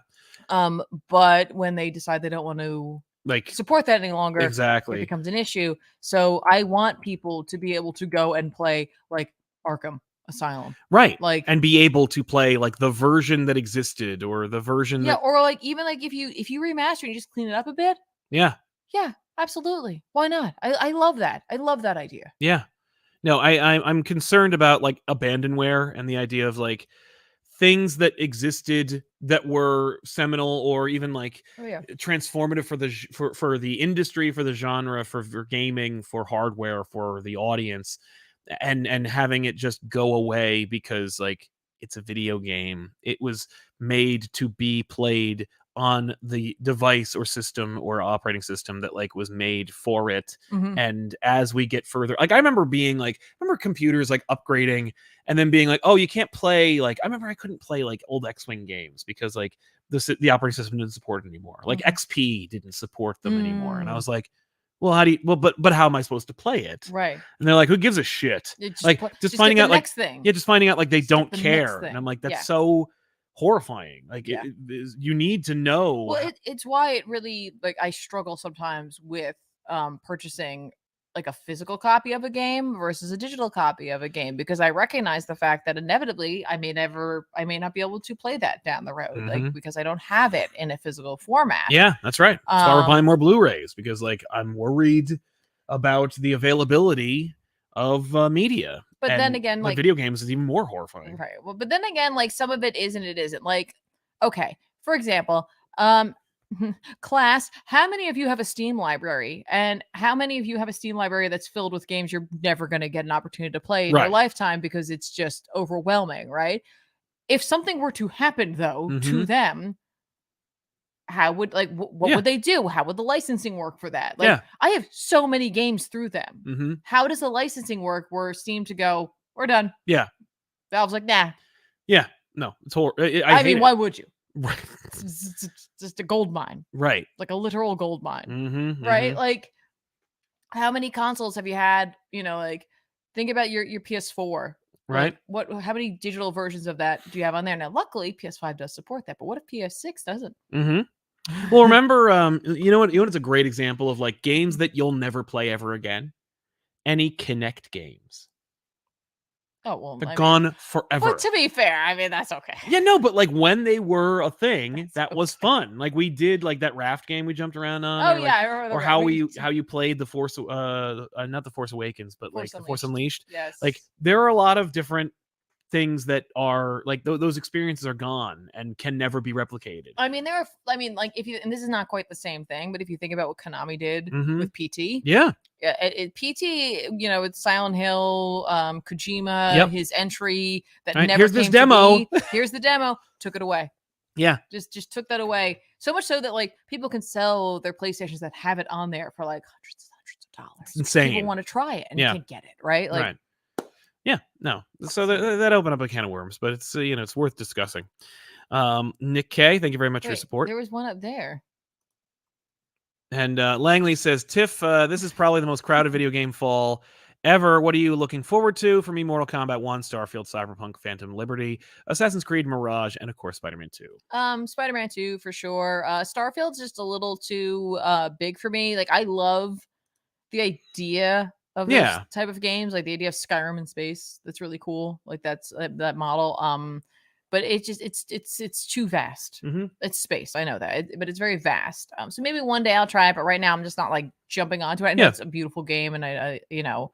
But when they decide they don't want to like support that any longer, exactly, it becomes an issue. So I want people to be able to go and play like Arkham Asylum, right? Like, and be able to play like the version that existed, or the version or like even like if you remaster and you just clean it up a bit. Yeah, absolutely. Why not? I love that. I love that idea. Yeah. No, I'm concerned about like abandonware and the idea of like things that existed that were seminal or even like transformative for the industry, for the genre, for gaming, for hardware, for the audience, and having it just go away because like it's a video game. It was made to be played on the device or system or operating system that like was made for it. And as we get further, like I remember computers like upgrading and then being like, oh, you can't play, like I remember I couldn't play like old X-Wing games because like the operating system didn't support it anymore. Like XP didn't support them anymore. And I was like, well, how do you, but how am I supposed to play it? Right. And they're like, who gives a shit? Just finding out like, just finding out like they don't care. And I'm like, that's so horrifying. Like you need to know. Well, it's why it really, like, I struggle sometimes with purchasing like a physical copy of a game versus a digital copy of a game, because I recognize the fact that inevitably I may not be able to play that down the road, like because I don't have it in a physical format. Yeah, that's right. That's why we're buying more Blu-rays, because like I'm worried about the availability of media. But then again, like video games is even more horrifying. Right. Well, but then again, like some of it is and it isn't. Like, okay, for example, class, how many of you have a Steam library, and how many of you have a Steam library that's filled with games you're never going to get an opportunity to play in your lifetime because it's just overwhelming, right? If something were to happen though to them, how would like what would they do? How would the licensing work for that? Like, I have so many games through them. How does the licensing work where Steam to go, we're done? Yeah. Valve's like, nah. Yeah. No, it's horrible. I mean, why would you? Right. It's just a gold mine. Right. Like a literal gold mine. Right? Like, how many consoles have you had? You know, like, think about your PS4. Right. Like, how many digital versions of that do you have on there? Now, luckily, PS5 does support that, but what if PS6 doesn't? Well, remember, you know what? It's a great example of like games that you'll never play ever again. Any Kinect games. Oh, well, they're gone forever. But to be fair, I mean, that's okay. Yeah, no, but like when they were a thing, that was fun. Like we did like that raft game we jumped around on. Oh, yeah, I remember. Or how you played the Force, not the Force Awakens, but like the Force Unleashed. Yes. Like there are a lot of different things that are like those experiences are gone and can never be replicated. I mean, like if you, and this is not quite the same thing, but if you think about what Konami did with PT, PT, you know, it's Silent Hill, Kojima, his entry that never here's came this demo. to be. Here's the demo. Took it away. Yeah, just took that away. So much so that like people can sell their PlayStations that have it on there for like hundreds of dollars. It's insane. People want to try it and you can't get it, right? Like. Right. Yeah, no. So that opened up a can of worms, but it's you know, it's worth discussing. Nick K, thank you very much for your support. There was one up there. And Langley says, Tiff, this is probably the most crowded video game fall ever. What are you looking forward to? For me, Mortal Kombat 1, Starfield, Cyberpunk, Phantom Liberty, Assassin's Creed, Mirage, and of course Spider-Man 2. Spider-Man 2 for sure. Starfield's just a little too big for me. Like I love the idea of this type of games, like the idea of Skyrim in space. That's really cool. Like that's that model. But it just it's too vast. It's space. I know that, but it's very vast. So maybe one day I'll try it, but right now I'm just not like jumping onto it. I know it's a beautiful game, and I you know,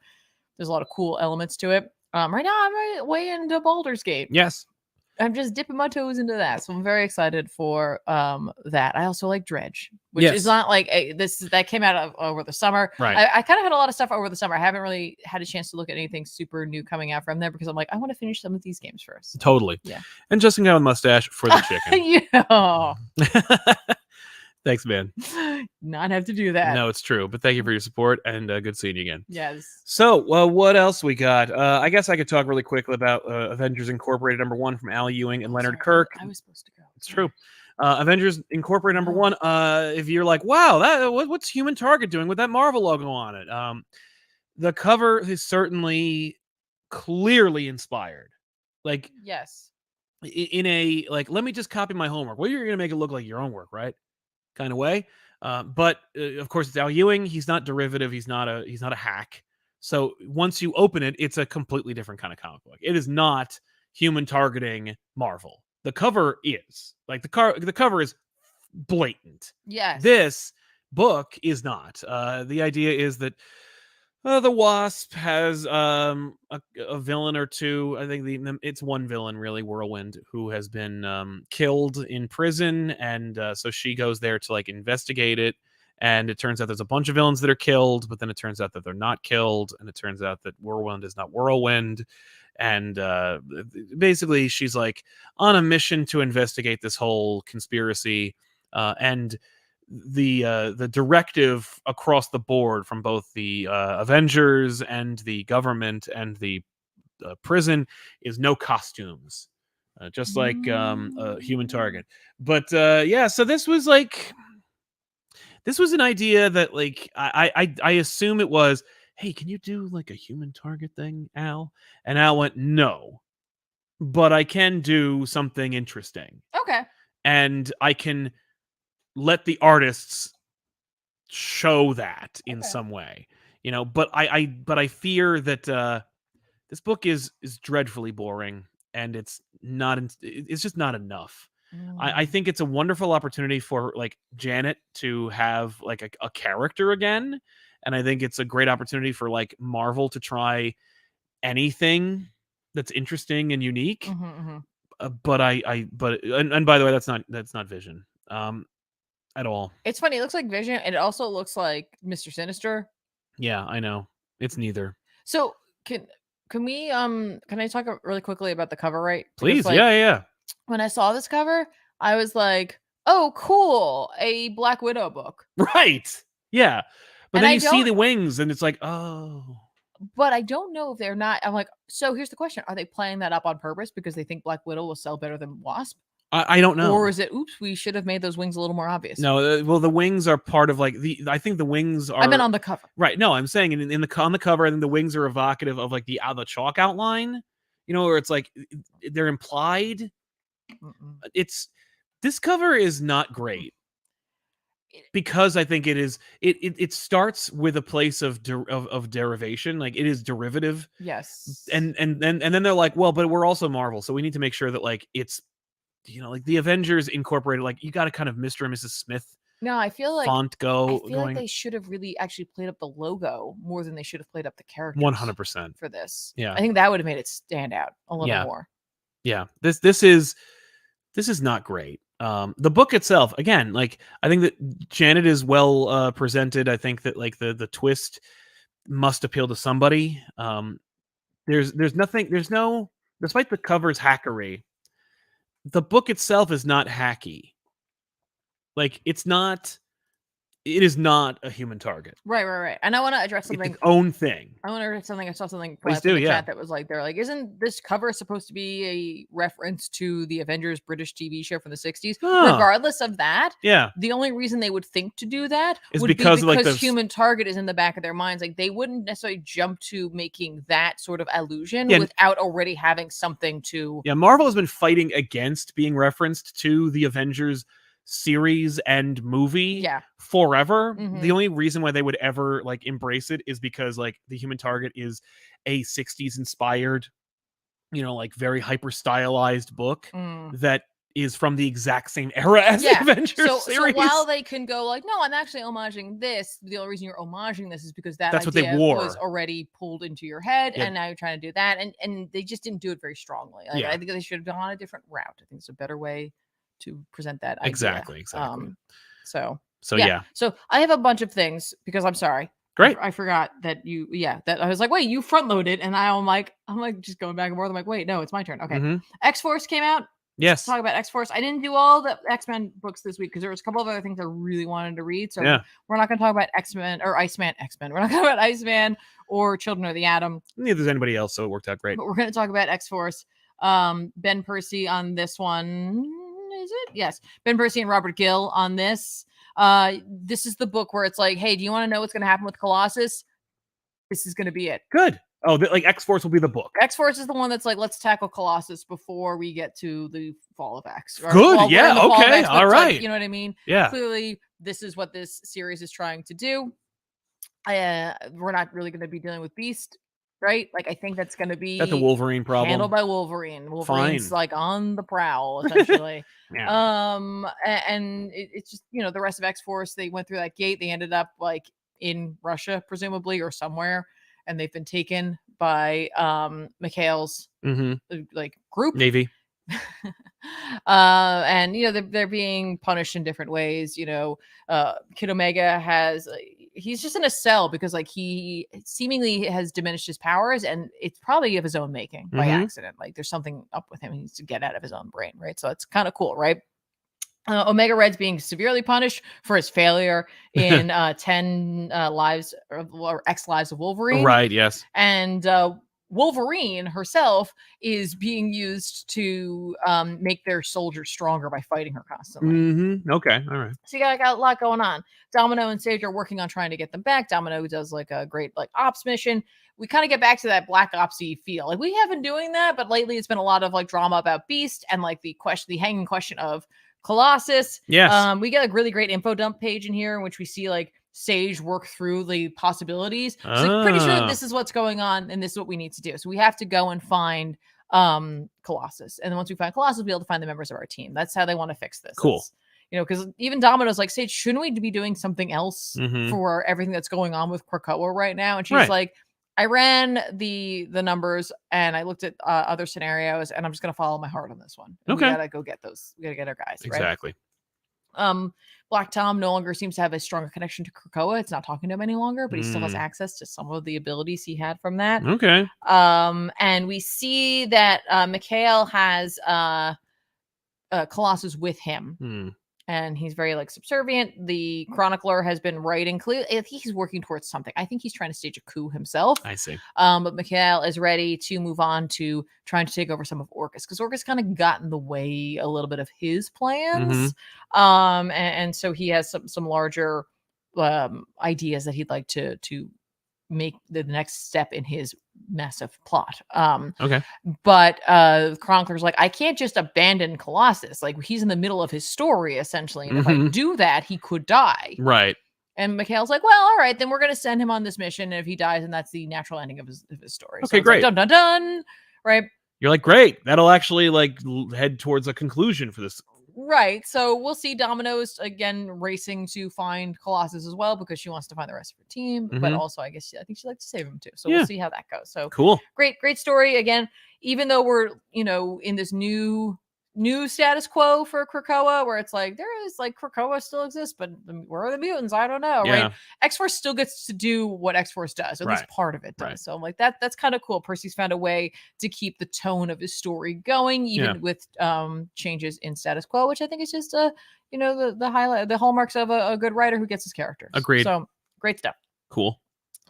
there's a lot of cool elements to it. Right now I'm way into Baldur's Gate. Yes. I'm just dipping my toes into that, so I'm very excited for that. I also like Dredge, which is not like that came out over the summer. Right. I kind of had a lot of stuff over the summer. I haven't really had a chance to look at anything super new coming out from there because I'm like, I want to finish some of these games first. Totally. Yeah. And Justin got a mustache for the chicken. Yeah. Thanks, man. Not have to do that. No, it's true. But thank you for your support, and good seeing you again. Yes. So, what else we got? I guess I could talk really quickly about Avengers Incorporated #1 from Al Ewing and Leonard Kirk. I was supposed to go. It's true. Avengers Incorporated #1. If you're like, wow, what's Human Target doing with that Marvel logo on it? The cover is certainly clearly inspired. Like, yes, in a like, let me just copy my homework. Well, you're gonna make it look like your own work, right? Kind of way. But of course, it's Al Ewing. He's not derivative. He's not a hack. So once you open it, it's a completely different kind of comic book. It is not human targeting Marvel. The cover is like the cover is blatant. Yes. This book is not. The idea is that the Wasp has a villain or two. I think it's one villain, really, Whirlwind, who has been killed in prison, and so she goes there to like investigate it. And it turns out there's a bunch of villains that are killed, but then it turns out that they're not killed, and it turns out that Whirlwind is not Whirlwind. And basically, she's like on a mission to investigate this whole conspiracy, and the directive across the board from both the Avengers and the government and the prison is no costumes, just like Human Target. But so this was an idea that like I assume it was, hey, can you do like a Human Target thing, Al? And Al went, no, but I can do something interesting. Okay. And I can let the artists show that in some way, But I fear that this book is dreadfully boring, and it's just not enough. I Mm. think it's a wonderful opportunity for like Janet to have like a character again, and I think it's a great opportunity for like Marvel to try anything that's interesting and unique. Mm-hmm. And by the way, that's not Vision at all. It's funny. It looks like Vision, and it also looks like Mr. Sinister. Yeah, I know. It's neither. So can we can I talk really quickly about the cover, right? Because Please, yeah. when I saw this cover, I was like, "Oh, cool, a Black Widow book." Right. Yeah. But And then I you see don't, the wings and it's like, oh. but I don't know if they're not. I'm like, so here's the question: are they playing that up on purpose because they think Black Widow will sell better than Wasp, I don't know. or is it, oops, we should have made those wings a little more obvious? No, well, the wings are part of like I think the wings are. I've been on the cover. Right. No, I'm saying on the cover, I think the wings are evocative of like the chalk outline, where it's like they're implied. Mm-mm. This cover is not great because I think it starts with a place of derivation, like it is derivative. Yes. And then they're like, well, but we're also Marvel, so we need to make sure that like it's like the Avengers Incorporated, like you got to kind of Mr. and Mrs. Smith No, I feel like going they should have really actually played up the logo more than they should have played up the characters. 100% for this. Yeah, I think that would have made it stand out a little more. Yeah, this is not great. The book itself, again, like I think that Janet is well presented. I think that like the twist must appeal to somebody. There's no, despite the cover's hackery, the book itself is not hacky. Like it is not a human target. Right. And I want to address something. It's its own thing. I want to address something. I saw something Please in do, the yeah. chat that was like, they're like, isn't this cover supposed to be a reference to the Avengers British TV show from the 60s? Huh. Regardless of that, Yeah. The only reason they would think to do that is would because be like human target is in the back of their minds. Like they wouldn't necessarily jump to making that sort of allusion without already having something to. Yeah, Marvel has been fighting against being referenced to the Avengers series and movie forever. Mm-hmm. The only reason why they would ever like embrace it is because like the Human Target is a 60s inspired, like very hyper stylized book that is from the exact same era as the Avengers series. So while they can go like, no, I'm actually homaging this, the only reason you're homaging this is because that's idea what they wore. Was already pulled into your head, and now you're trying to do that, and they just didn't do it very strongly. Like, I think they should have gone a different route. I think it's a better way to present that idea. Exactly. So yeah. So I have a bunch of things because I'm sorry. Great. I forgot that that I was like, wait, you front loaded, and I'm like just going back and forth. I'm like, wait, no, it's my turn. Okay. Mm-hmm. X-Force came out. Yes. Let's talk about X-Force. I didn't do all the X-Men books this week because there was a couple of other things I really wanted to read. So we're not going to talk about X-Men or Iceman. We're not going to talk about Iceman or Children of the Atom. Neither there's anybody else, so it worked out great. But we're going to talk about X-Force. Ben Percy on this one. Is it? Yes. Ben Percy and Robert Gill on this. This is the book where it's like, hey, do you want to know what's going to happen with Colossus? This is going to be it. Good. Oh, like X-Force will be the book. X-Force is the one that's like, let's tackle Colossus before we get to the Fall of X. Good. Okay. All right. Like, you know what I mean? Yeah. Clearly, this is what this series is trying to do. We're not really going to be dealing with Beast, right? Like, I think that's going to be the Wolverine problem handled by Wolverine. Wolverine's like on the prowl, essentially. And it's just, the rest of X-Force, they went through that gate. They ended up like in Russia, presumably, or somewhere. And they've been taken by Mikhail's like group Navy. And they're being punished in different ways. Kid Omega he's just in a cell because like he seemingly has diminished his powers, and it's probably of his own making by accident. Like there's something up with him. He needs to get out of his own brain, right? So it's kind of cool, right? Omega Red's being severely punished for his failure in 10 lives or X lives of Wolverine. Right, yes. And Wolverine herself is being used to make their soldiers stronger by fighting her constantly. Okay, all right. So you got a lot going on. Domino and Sage are working on trying to get them back. Domino does like a great like ops mission. We kind of get back to that Black Ops-y feel. Like we have been doing that, but lately it's been a lot of like drama about Beast and like the hanging question of Colossus. Yes. We get a really great info dump page in here in which we see like Sage work through the possibilities. She's like, pretty sure that this is what's going on and this is what we need to do. So we have to go and find Colossus. And then once we find Colossus, we'll be able to find the members of our team. That's how they want to fix this. Cool. You know, because even Domino's like, Sage, shouldn't we be doing something else for everything that's going on with Krakoa right now? And she's like, I ran the numbers and I looked at other scenarios, and I'm just gonna follow my heart on this one. And we gotta go get those. We gotta get our guys. Exactly. Right? Black Tom no longer seems to have a stronger connection to Krakoa. It's not talking to him any longer, but he still has access to some of the abilities he had from that. Okay. And we see that Mikhail has Colossus with him. And he's very like subservient. The chronicler has been writing clearly. I think he's working towards something. I think he's trying to stage a coup himself. I see. But Mikhail is ready to move on to trying to take over some of Orcus, because Orcus kind of got in the way a little bit of his plans. And so he has some larger ideas that he'd like to make the next step in his massive plot. But Chronicler's like, I can't just abandon Colossus. Like, he's in the middle of his story, essentially. And if I do that, he could die. Right. And Mikhail's like, well, all right, then we're going to send him on this mission. And if he dies, and that's the natural ending of his story. Okay, so great. Like, dun, dun, dun. Right. You're like, great. That'll actually like head towards a conclusion for this. Right. So we'll see Domino's again racing to find Colossus as well, because she wants to find the rest of her team. But also, I think she'd like to save him too. So we'll see how that goes. So cool. Great story. Again, even though we're, in this new status quo for Krakoa, where it's like, there is like Krakoa still exists, but where are the mutants? I don't know. Right. X-Force still gets to do what X-Force does, or at least part of it does. So I'm like, that's kind of cool. Percy's found a way to keep the tone of his story going, even with changes in status quo, which I think is just the highlight, the hallmarks of a good writer who gets his characters. Agreed. So great stuff. Cool.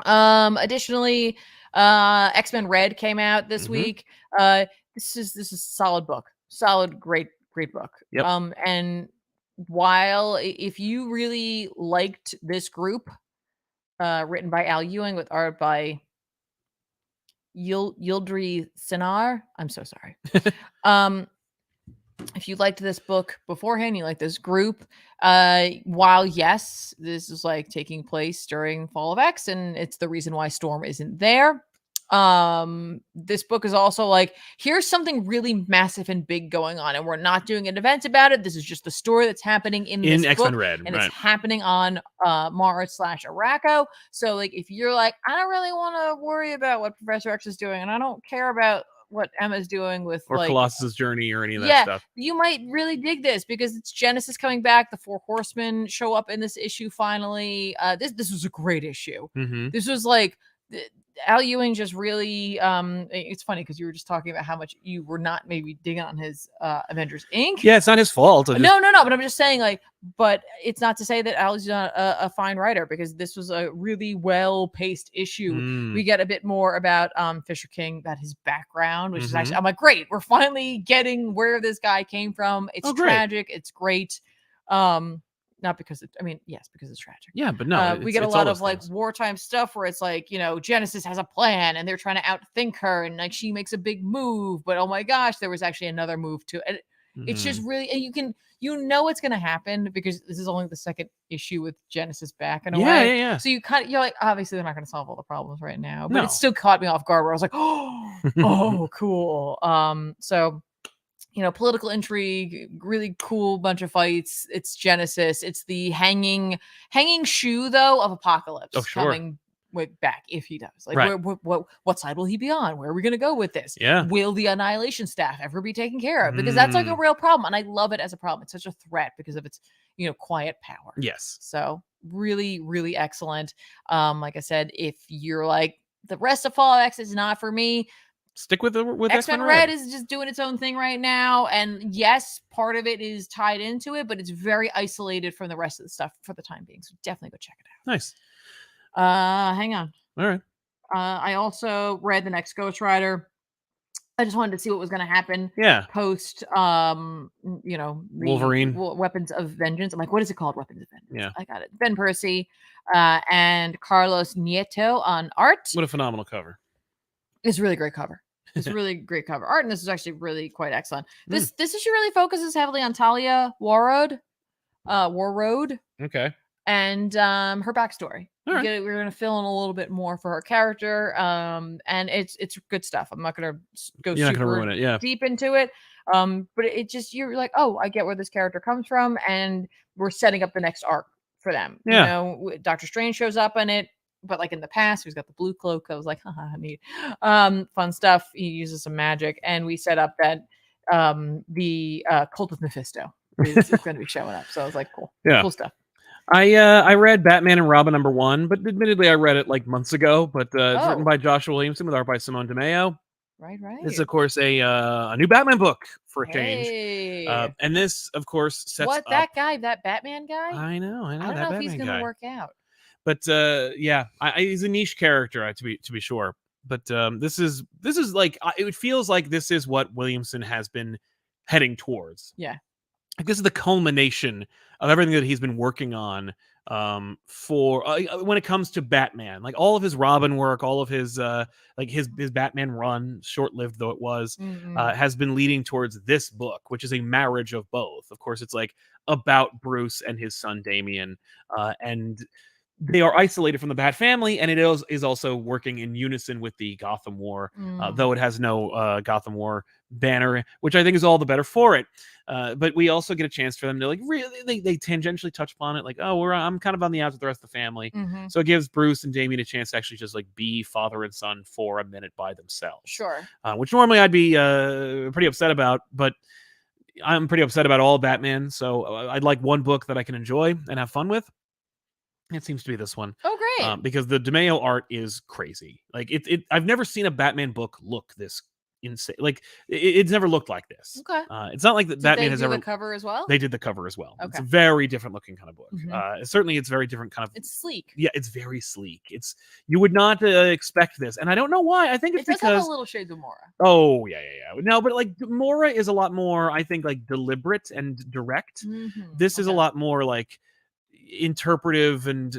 Additionally, X-Men Red came out this week. This is a solid book. Solid, great book. And while if you really liked this group, written by Al Ewing with art by Yildri Sinar, I'm so sorry. If you liked this book beforehand, you like this group, while yes, this is like taking place during Fall of X, and it's the reason why Storm isn't there. This book is also like, here's something really massive and big going on, and we're not doing an event about it. This is just the story that's happening in this X-Men book, Red, and it's happening on Mars/Arakko. So like, if you're like, I don't really want to worry about what Professor X is doing, and I don't care about what Emma's doing with or like Colossus's journey or any of that stuff, you might really dig this, because it's Genesis coming back. The Four Horsemen show up in this issue finally. This was a great issue. This was like, Al Ewing just really it's funny because you were just talking about how much you were not maybe digging on his Avengers Inc. Yeah, it's not his fault. No, but I'm just saying, like, but it's not to say that Al's not a fine writer, because this was a really well-paced issue. We get a bit more about Fisher King, about his background, which is actually, I'm like, great, we're finally getting where this guy came from. It's tragic, it's great. Not because yes, because it's tragic. Yeah, but no, we get a lot of like wartime stuff where it's like, Genesis has a plan and they're trying to outthink her, and like she makes a big move, but oh my gosh, there was actually another move too. And it's just really, and it's going to happen, because this is only the second issue with Genesis back in a way. Yeah. So you're like, obviously they're not going to solve all the problems right now, but it still caught me off guard where I was like, oh, cool. So, political intrigue, really cool bunch of fights. It's Genesis. It's the hanging shoe, though, of Apocalypse coming back, if he does. Like, what side will he be on? Where are we going to go with this? Will the Annihilation staff ever be taken care of? Because that's like a real problem, and I love it as a problem. It's such a threat because of its quiet power. Yes. So really, really excellent. Like I said, if you're like, the rest of Fall of X is not for me, stick with X-Men Red is just doing its own thing right now. And yes, part of it is tied into it, but it's very isolated from the rest of the stuff for the time being. So definitely go check it out. Nice. Hang on. All right. I also read the next Ghost Rider. I just wanted to see what was going to happen. Post, Wolverine. Weapons of Vengeance. I'm like, what is it called? Weapons of Vengeance. Yeah. I got it. Ben Percy and Carlos Nieto on art. What a phenomenal cover. It's a really great cover. It's a really great cover art, and this is actually really quite excellent. This issue really focuses heavily on Talia Warroad. Okay. and her backstory. All right. We're gonna fill in a little bit more for her character, and it's good stuff. I'm not gonna go You're not gonna super ruin it, yeah. deep into it, but it just, you're like, oh, I get where this character comes from, and we're setting up the next arc for them. You Yeah. know, Doctor Strange shows up in it, but like in the past, he's got the blue cloak. I was like, haha, neat, fun stuff. He uses some magic, and we set up that the Cult of Mephisto is going to be showing up. So I was like, cool, Yeah. cool stuff. I read Batman and Robin #1, but admittedly I read it like months ago. But it's written Oh. by Joshua Williamson with art by Simone DeMeo. Right, right. This is, of course, a new Batman book for a change. Hey. And this, of course, sets What, up... that guy, that Batman guy? I know, I don't that know if Batman he's going guy. to work out. But yeah, he's a niche character, to be sure. But this is like, it feels like this is what Williamson has been heading towards. Yeah. Like, this is the culmination of everything that he's been working on for when it comes to Batman. Like, all of his Robin work, all of his like his Batman run, short-lived though it was, has been leading towards this book, which is a marriage of both. Of course, it's like about Bruce and his son Damian, and they are isolated from the Bat family, and it is also working in unison with the Gotham War, though it has no Gotham War banner, which I think is all the better for it. But we also get a chance for them to, like, really, they tangentially touch upon it, like, oh, I'm kind of on the outs with the rest of the family. So it gives Bruce and Damian a chance to actually just like be father and son for a minute by themselves. Sure. Which normally I'd be pretty upset about, but I'm pretty upset about all Batman. So I'd like one book that I can enjoy and have fun with. It seems to be this one. Oh, great. Because the DeMeo art is crazy. Like, I've never seen a Batman book look this insane. Like, it's never looked like this. Okay. It's not like that Batman has ever... the cover as well? They did the cover as well. It's Okay. a very different looking kind of book. Certainly it's very different kind of... It's sleek. Yeah, it's very sleek. You would not expect this. And I don't know why. I think it's does because... have a little shade of Mora. Oh, yeah. No, but like Mora is a lot more, I think, like deliberate and direct. This is a lot more like interpretive and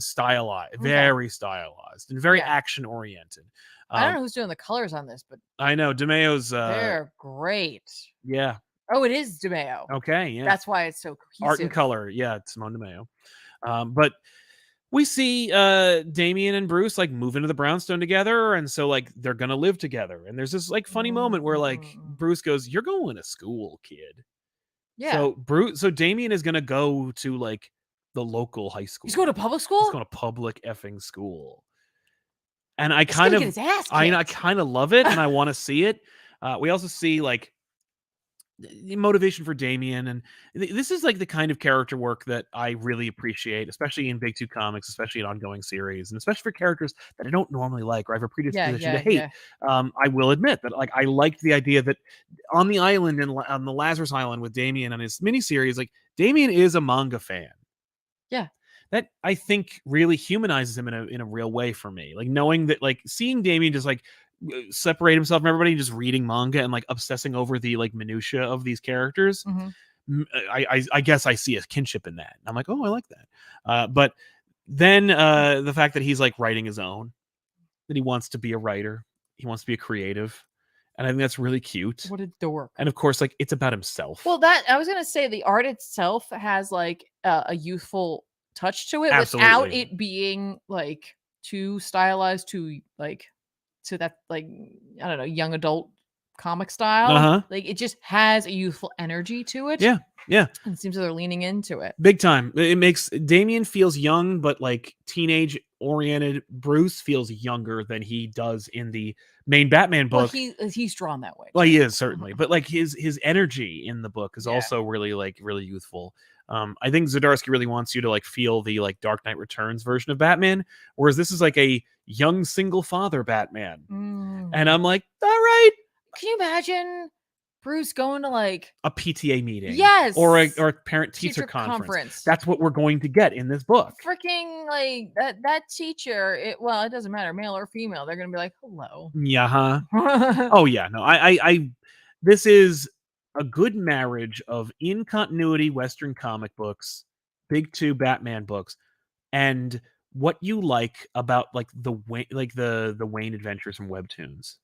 stylized, very stylized and very action oriented. I don't know who's doing the colors on this, but I know DeMeo's they're great. Yeah. Oh, it is DeMeo. Okay, yeah. That's why it's so cohesive. Art and color, yeah, it's Simone DeMeo. But we see Damian and Bruce like move into the brownstone together, and so like they're gonna live together. And there's this like funny moment where like Bruce goes, "You're going to school, kid." Yeah. So Damian is gonna go to like the local high school. He's going to public school? He's going to public effing school. And I He's kind gonna of get his ass I kicked. kind of love it, and I want to see it. We also see like the motivation for Damian, and this is like the kind of character work that I really appreciate, especially in Big Two comics, especially in ongoing series, and especially for characters that I don't normally like or I have a predisposition to hate. I will admit that like I liked the idea that on the island and on the Lazarus Island with Damian and his miniseries, like Damian is a manga fan. Yeah. That I think really humanizes him in a real way for me. Like knowing that, like seeing Damian just like separate himself from everybody, just reading manga and like obsessing over the like minutia of these characters. I guess I see a kinship in that. I'm like, oh, I like that. But then the fact that he's like writing his own, that he wants to be a writer, he wants to be a creative. And I think that's really cute. What a dork. And of course, like it's about himself. Well, that I was gonna say the art itself has like a youthful touch to it without it being like too stylized to like to that like I don't know, young adult comic style. Like it just has a youthful energy to it. Yeah. And it seems like they're leaning into it. Big time. It makes Damian feels young, but like teenage oriented. Bruce feels younger than he does in the main Batman book. Well, he's drawn that way. Well, he is certainly, but like his energy in the book is also really youthful. I think Zdarsky really wants you to like feel the like Dark Knight Returns version of Batman, whereas this is like a young single father Batman. And I'm like, all right. Can you imagine Bruce going to like a PTA meeting? Yes. Or a parent teacher conference. That's what we're going to get in this book. Freaking like that teacher, it doesn't matter, male or female, they're gonna be like, hello. Yeah. Oh yeah. No, I this is a good marriage of in continuity Western comic books, Big Two Batman books, and what you like about like the Wayne adventures from webtoons.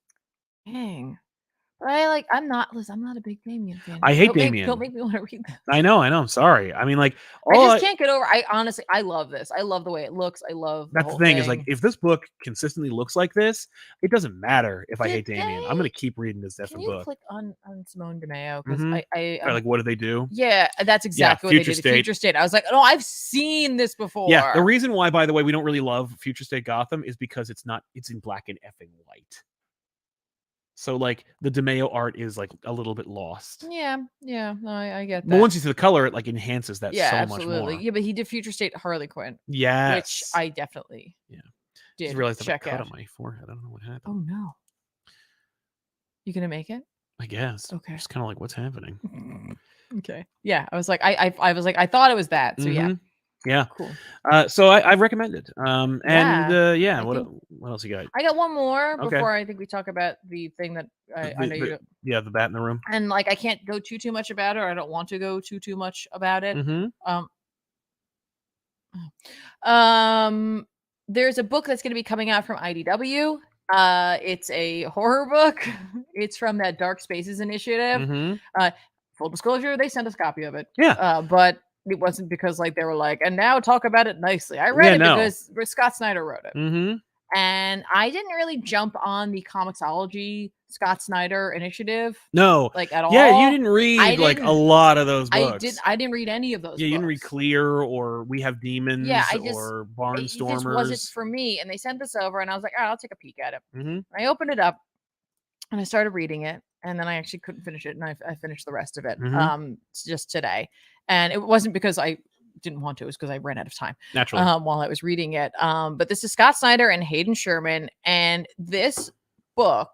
Dang. I'm not a big Damien fan. I hate Don't Damien. make me want to read this. I know. I'm sorry. I mean, like, I just can't get over. I honestly, I love this. I love the way it looks. I love the that's the whole thing thing. is like, if this book consistently looks like this, it doesn't matter if I hate Damien. I'm gonna keep reading this Can effing you book. click on Simone DeMeo because Like, what do they do? Yeah, that's exactly what they did. Future State. I was like, no, I've seen this before. Yeah, the reason why, by the way, we don't really love Future State Gotham is because it's in black and effing white. So like the DeMeo art is like a little bit lost. Yeah, no, I get that. But once you see the color, it like enhances that so much more. Yeah, but he did Future State Harley Quinn. Yes. Which I definitely did. Just realized check I cut out on my forehead. I don't know what happened. Oh no. You gonna make it? I guess. Okay. Just kind of like, what's happening? Okay. Yeah, I was like, I was like, I thought it was that. So yeah. Yeah. Cool. So I've recommended. What else you got? I got one more before I think we talk about the thing that I know you don't. Yeah, the bat in the room. And like I can't go too much about it, or I don't want to go too much about it. There's a book that's going to be coming out from IDW. It's a horror book. It's from that Dark Spaces initiative. Full disclosure, they sent us a copy of it. Yeah. But it wasn't because like they were like, and now talk about it nicely. I read it because Scott Snyder wrote it. And I didn't really jump on the Comixology Scott Snyder initiative. No. Like at all. Yeah, you didn't read like a lot of those books. I didn't read any of those books. You didn't read Clear or We Have Demons or Barnstormers. It just wasn't for me. And they sent this over and I was like, all right, I'll take a peek at it. I opened it up and I started reading it. And then I actually couldn't finish it. And I finished the rest of it just today. And it wasn't because I didn't want to, it was because I ran out of time naturally while I was reading it. But this is Scott Snyder and Hayden Sherman. And this book,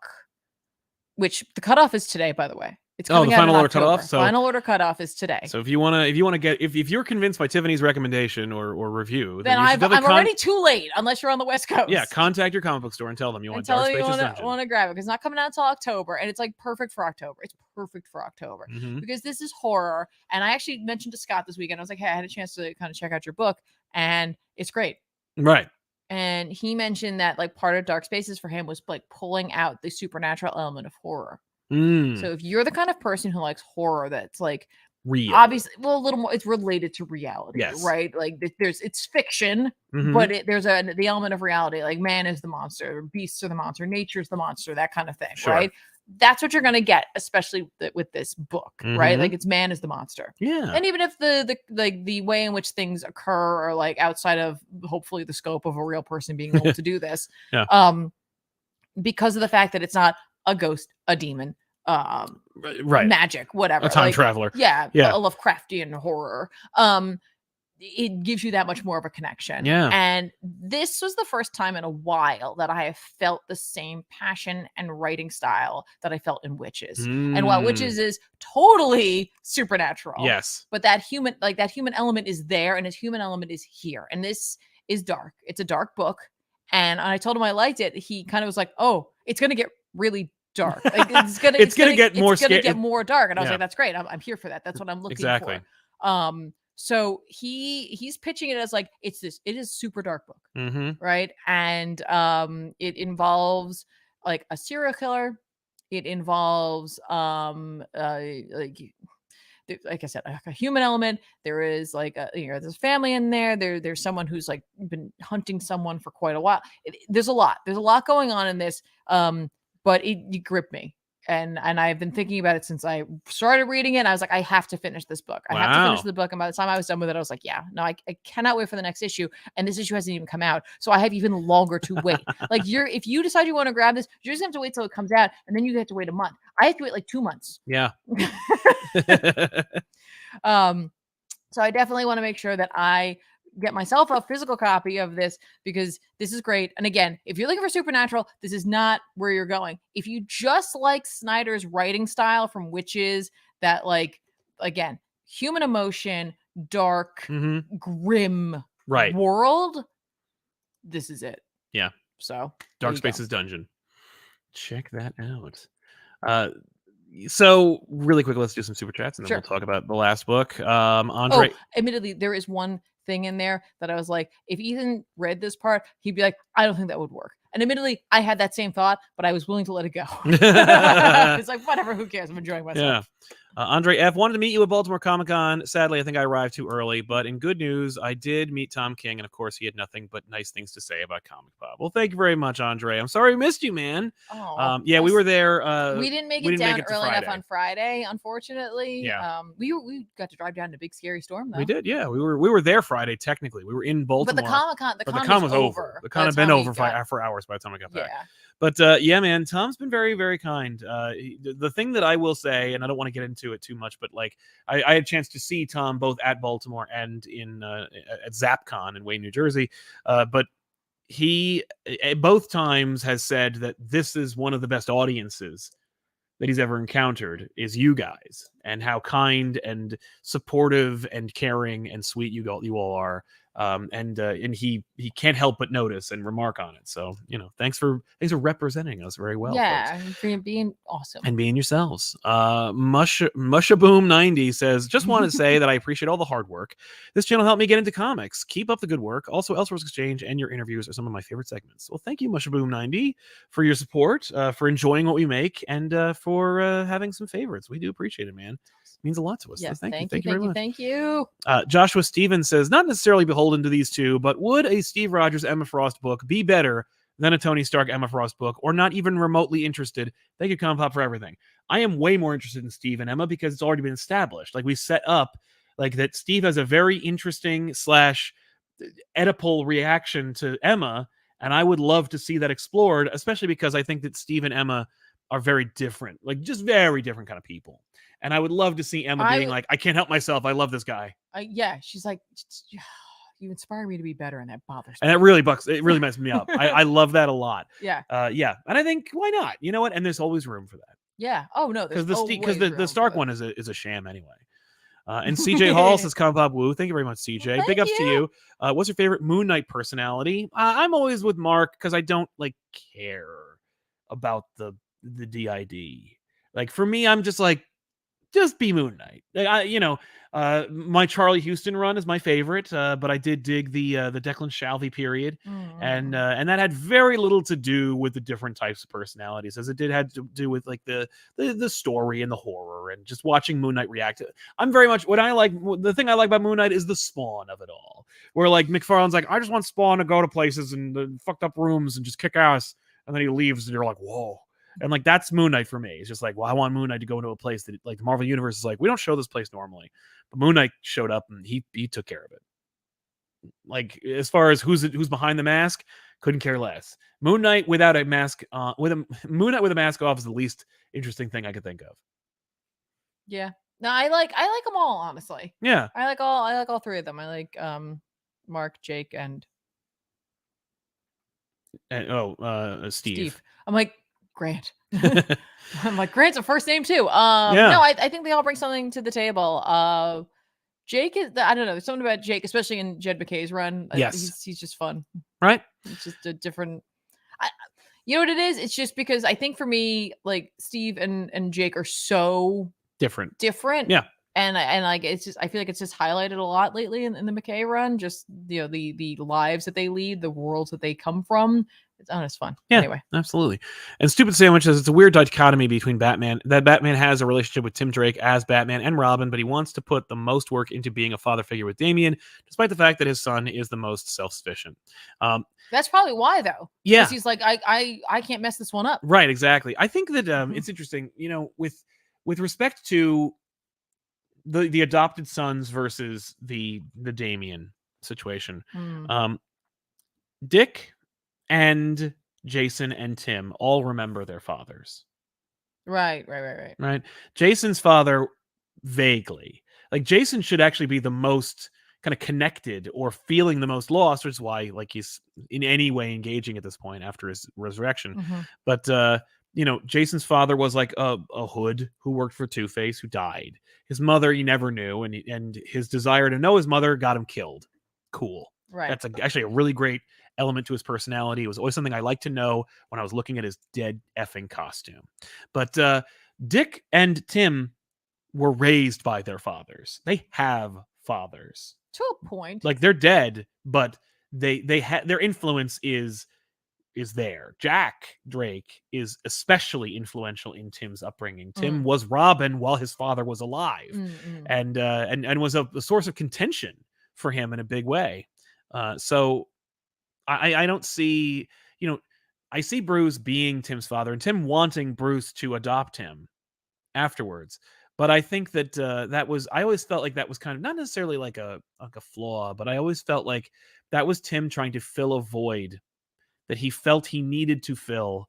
which the cutoff is today, by the way. It's coming the out final in order October. cutoff. So final order cutoff is today. So if you want to get if you're convinced by Tiffany's recommendation or review, then I'm already too late unless you're on the West Coast. Yeah, contact your comic book store and tell them you want Dark Spaces Dungeon. Want to grab it because it's not coming out until October, and it's like perfect for October. It's perfect for October because this is horror. And I actually mentioned to Scott this weekend. I was like, hey, I had a chance to kind of check out your book, and it's great. Right. And he mentioned that like part of Dark Spaces for him was like pulling out the supernatural element of horror. So if you're the kind of person who likes horror that's like real, obviously, well, a little more, it's related to reality, yes, right? Like it's fiction, but there's the element of reality. Like man is the monster, beasts are the monster, nature's the monster, that kind of thing, right? That's what you're gonna get, especially with this book, right? Like it's man is the monster, And even if the way in which things occur are like outside of hopefully the scope of a real person being able to do this, because of the fact that it's not a ghost, a demon, magic, whatever, a time traveler, a Lovecraftian horror, it gives you that much more of a connection. And this was the first time in a while that I have felt the same passion and writing style that I felt in Witches. And while Witches is totally supernatural, but that human element is there, and his human element is here, and this is dark. It's a dark book. And I told him I liked it. He kind of was like, "Oh, it's gonna get really dark. Like, it's gonna get more dark." And I was like, "That's great. I'm here for that. That's what I'm looking for." So he's pitching it as like it is super dark book, right? And it involves like a serial killer. It involves like I said, a human element. There is like there's a family in there. There's someone who's like been hunting someone for quite a while. There's a lot going on in this. But it gripped me, and I've been thinking about it since I started reading it. And I was like, I have to finish this book. I have to finish the book. And by the time I was done with it, I was like, yeah, no, I cannot wait for the next issue. And this issue hasn't even come out, so I have even longer to wait. Like if you decide you want to grab this, you're just gonna have to wait till it comes out, and then you have to wait a month. I have to wait like 2 months. Yeah. So I definitely want to make sure that I get myself a physical copy of this because this is great. And again, if you're looking for supernatural, this is not where you're going. If you just like Snyder's writing style from Witches, that like, again, human emotion, dark, grim world, this is it. Yeah. So Dark Spaces Dungeon. Check that out. So really quick, let's do some super chats and then we'll talk about the last book. Andre. Admittedly, there is one thing in there that I was like, if Ethan read this part, he'd be like, I don't think that would work. And admittedly, I had that same thought, but I was willing to let it go. It's like, whatever, who cares? I'm enjoying myself. Yeah. Andre F. wanted to meet you at Baltimore Comic-Con. Sadly, I think I arrived too early, but in good news, I did meet Tom King, and of course, he had nothing but nice things to say about ComicPop. Well, thank you very much, Andre. I'm sorry we missed you, man. Oh, yeah, we were there. We didn't make it down early enough on Friday, unfortunately. Yeah. We got to drive down in a big scary storm, though. We did, yeah. We were there Friday, technically. We were in Baltimore. But the con was over. The con had been over for hours by the time I got back. Yeah. But yeah, man, Tom's been very, very kind. The thing that I will say, and I don't want to get into it too much, but like I had a chance to see Tom both at Baltimore and in at ZapCon in Wayne, New Jersey. But he both times has said that this is one of the best audiences that he's ever encountered is you guys, and how kind and supportive and caring and sweet you all are. And he can't help but notice and remark on it. So, thanks for representing us very well. Yeah, folks. for being awesome And being yourselves. Mushaboom90 says, just want to say that I appreciate all the hard work. This channel helped me get into comics. Keep up the good work. Also, Elseworlds Exchange and your interviews are some of my favorite segments. Well, thank you, Mushaboom90, for your support, for enjoying what we make, and for having some favorites. We do appreciate it, man. It means a lot to us. Yes, so thank you very very much. Thank you. Joshua Stevens says, not necessarily beholden to these two, but would a Steve Rogers Emma Frost book be better than a Tony Stark Emma Frost book, or not even remotely interested? Thank you, ComicPop, for everything. I am way more interested in Steve and Emma because it's already been established. Like, we set up like that Steve has a very interesting / Oedipal reaction to Emma, and I would love to see that explored, especially because I think that Steve and Emma are very different, like just very different kind of people. And I would love to see Emma being like, I can't help myself. I love this guy. Yeah, she's like, you inspire me to be better, and that bothers me. And it really messes me up. I love that a lot. Yeah. Yeah. And I think, why not? You know what? And there's always room for that. Yeah. Oh, no. Because the Stark one is a sham anyway. And CJ Hall says, ComicPop Woo. Thank you very much, CJ. Well, Big ups to you. What's your favorite Moon Knight personality? I'm always with Mark because I don't care about the DID. Like, for me, I'm just like, just be Moon Knight. My Charlie Houston run is my favorite, but I did dig the Declan Shalvey period, and that had very little to do with the different types of personalities, as it had to do with like the story and the horror and just watching Moon Knight react. I'm very much the thing I like about Moon Knight is the Spawn of it all, where like McFarlane's like, I just want Spawn to go to places and fucked up rooms and just kick ass, and then he leaves, and you're like, whoa. And like, that's Moon Knight for me. It's just like, well, I want Moon Knight to go into a place that like the Marvel Universe is like, we don't show this place normally, but Moon Knight showed up and he took care of it. Like, as far as who's behind the mask, couldn't care less. Moon Knight without a mask, Moon Knight with a mask off is the least interesting thing I could think of. Yeah. No, I like them all, honestly. Yeah. I like all three of them. I like Mark, Jake, and Steve. I'm like, Grant. I'm like, Grant's a first name too. No, I think they all bring something to the table. Jake is, I don't know, there's something about Jake, especially in Jed McKay's run. Yes. He's just fun. Right? It's just a different, you know what it is? It's just because I think for me, like, Steve and Jake are so different. Yeah. And like, it's just, I feel like it's just highlighted a lot lately in the McKay run, just, the lives that they lead, the worlds that they come from. It's fun. Yeah, anyway, absolutely. And Stupid Sandwich says, it's a weird dichotomy between Batman. That Batman has a relationship with Tim Drake as Batman and Robin, but he wants to put the most work into being a father figure with Damian, despite the fact that his son is the most self-sufficient. That's probably why, though. Yeah. Because he's like, I can't mess this one up. Right, exactly. I think that it's interesting, with respect to the adopted sons versus the Damian situation. Dick and Jason and Tim all remember their fathers. Right. Jason's father, vaguely. Like, Jason should actually be the most kind of connected or feeling the most lost, which is why like he's in any way engaging at this point after his resurrection. But Jason's father was like a hood who worked for Two-Face, who died. His mother he never knew, and his desire to know his mother got him killed. Cool. Right. That's actually a really great element to his personality. It was always something I liked to know when I was looking at his dead effing costume. But Dick and Tim were raised by their fathers. They have fathers. To a point. Like, they're dead, but they their influence is is there. Jack Drake is especially influential in Tim's upbringing. Tim was Robin while his father was alive, and was a source of contention for him in a big way. So I don't see, I see Bruce being Tim's father and Tim wanting Bruce to adopt him afterwards. But I think that I always felt like that was kind of not necessarily like a flaw, but I always felt like that was Tim trying to fill a void that he felt he needed to fill,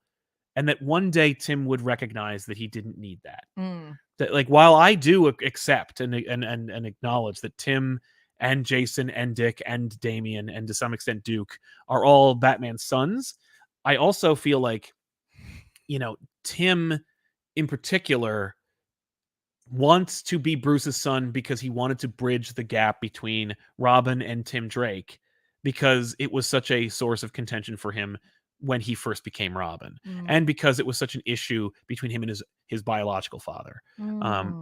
and that one day Tim would recognize that he didn't need that. That, like, while I do accept and acknowledge that Tim and Jason and Dick and Damian and to some extent Duke are all Batman's sons, I also feel like, Tim in particular wants to be Bruce's son because he wanted to bridge the gap between Robin and Tim Drake, because it was such a source of contention for him when he first became Robin, and because it was such an issue between him and his biological father.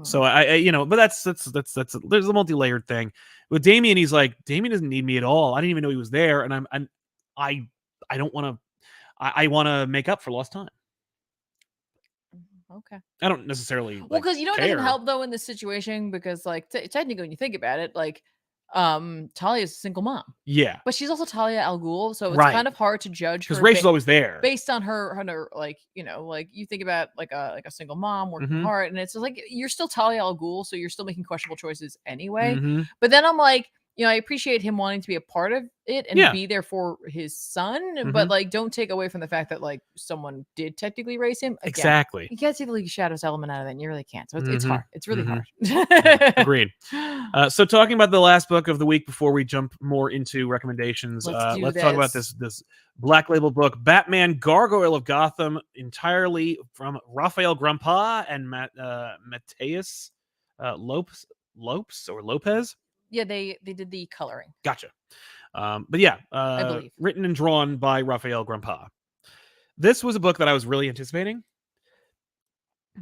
So but that's there's a multi-layered thing with Damian. He's like, Damian doesn't need me at all. I didn't even know he was there, and I don't want to. I want to make up for lost time. Okay. I don't necessarily because it doesn't care. help though in this situation, because like technically when you think about it, like Talia is a single mom. Yeah. But she's also Talia al Ghul, so it's Right. kind of hard to judge because Rachel's always there. based on her like, like you think about like a single mom working hard, and it's like you're still Talia al Ghul, so you're still making questionable choices anyway. But then I'm like, I appreciate him wanting to be a part of it and be there for his son, but like don't take away from the fact that like someone did technically raise him. Again, Exactly. you can't take the League of Shadows element out of that, and you really can't. So it's hard. It's really hard. Agreed. So talking about the last book of the week before we jump more into recommendations, let's talk about this Black Label book, Batman Gargoyle of Gotham, entirely from Rafael Grampa and Mateus Lopez. Yeah, they did the coloring. Gotcha. But yeah, I believe. Written and drawn by Rafael Grampa. This was a book that I was really anticipating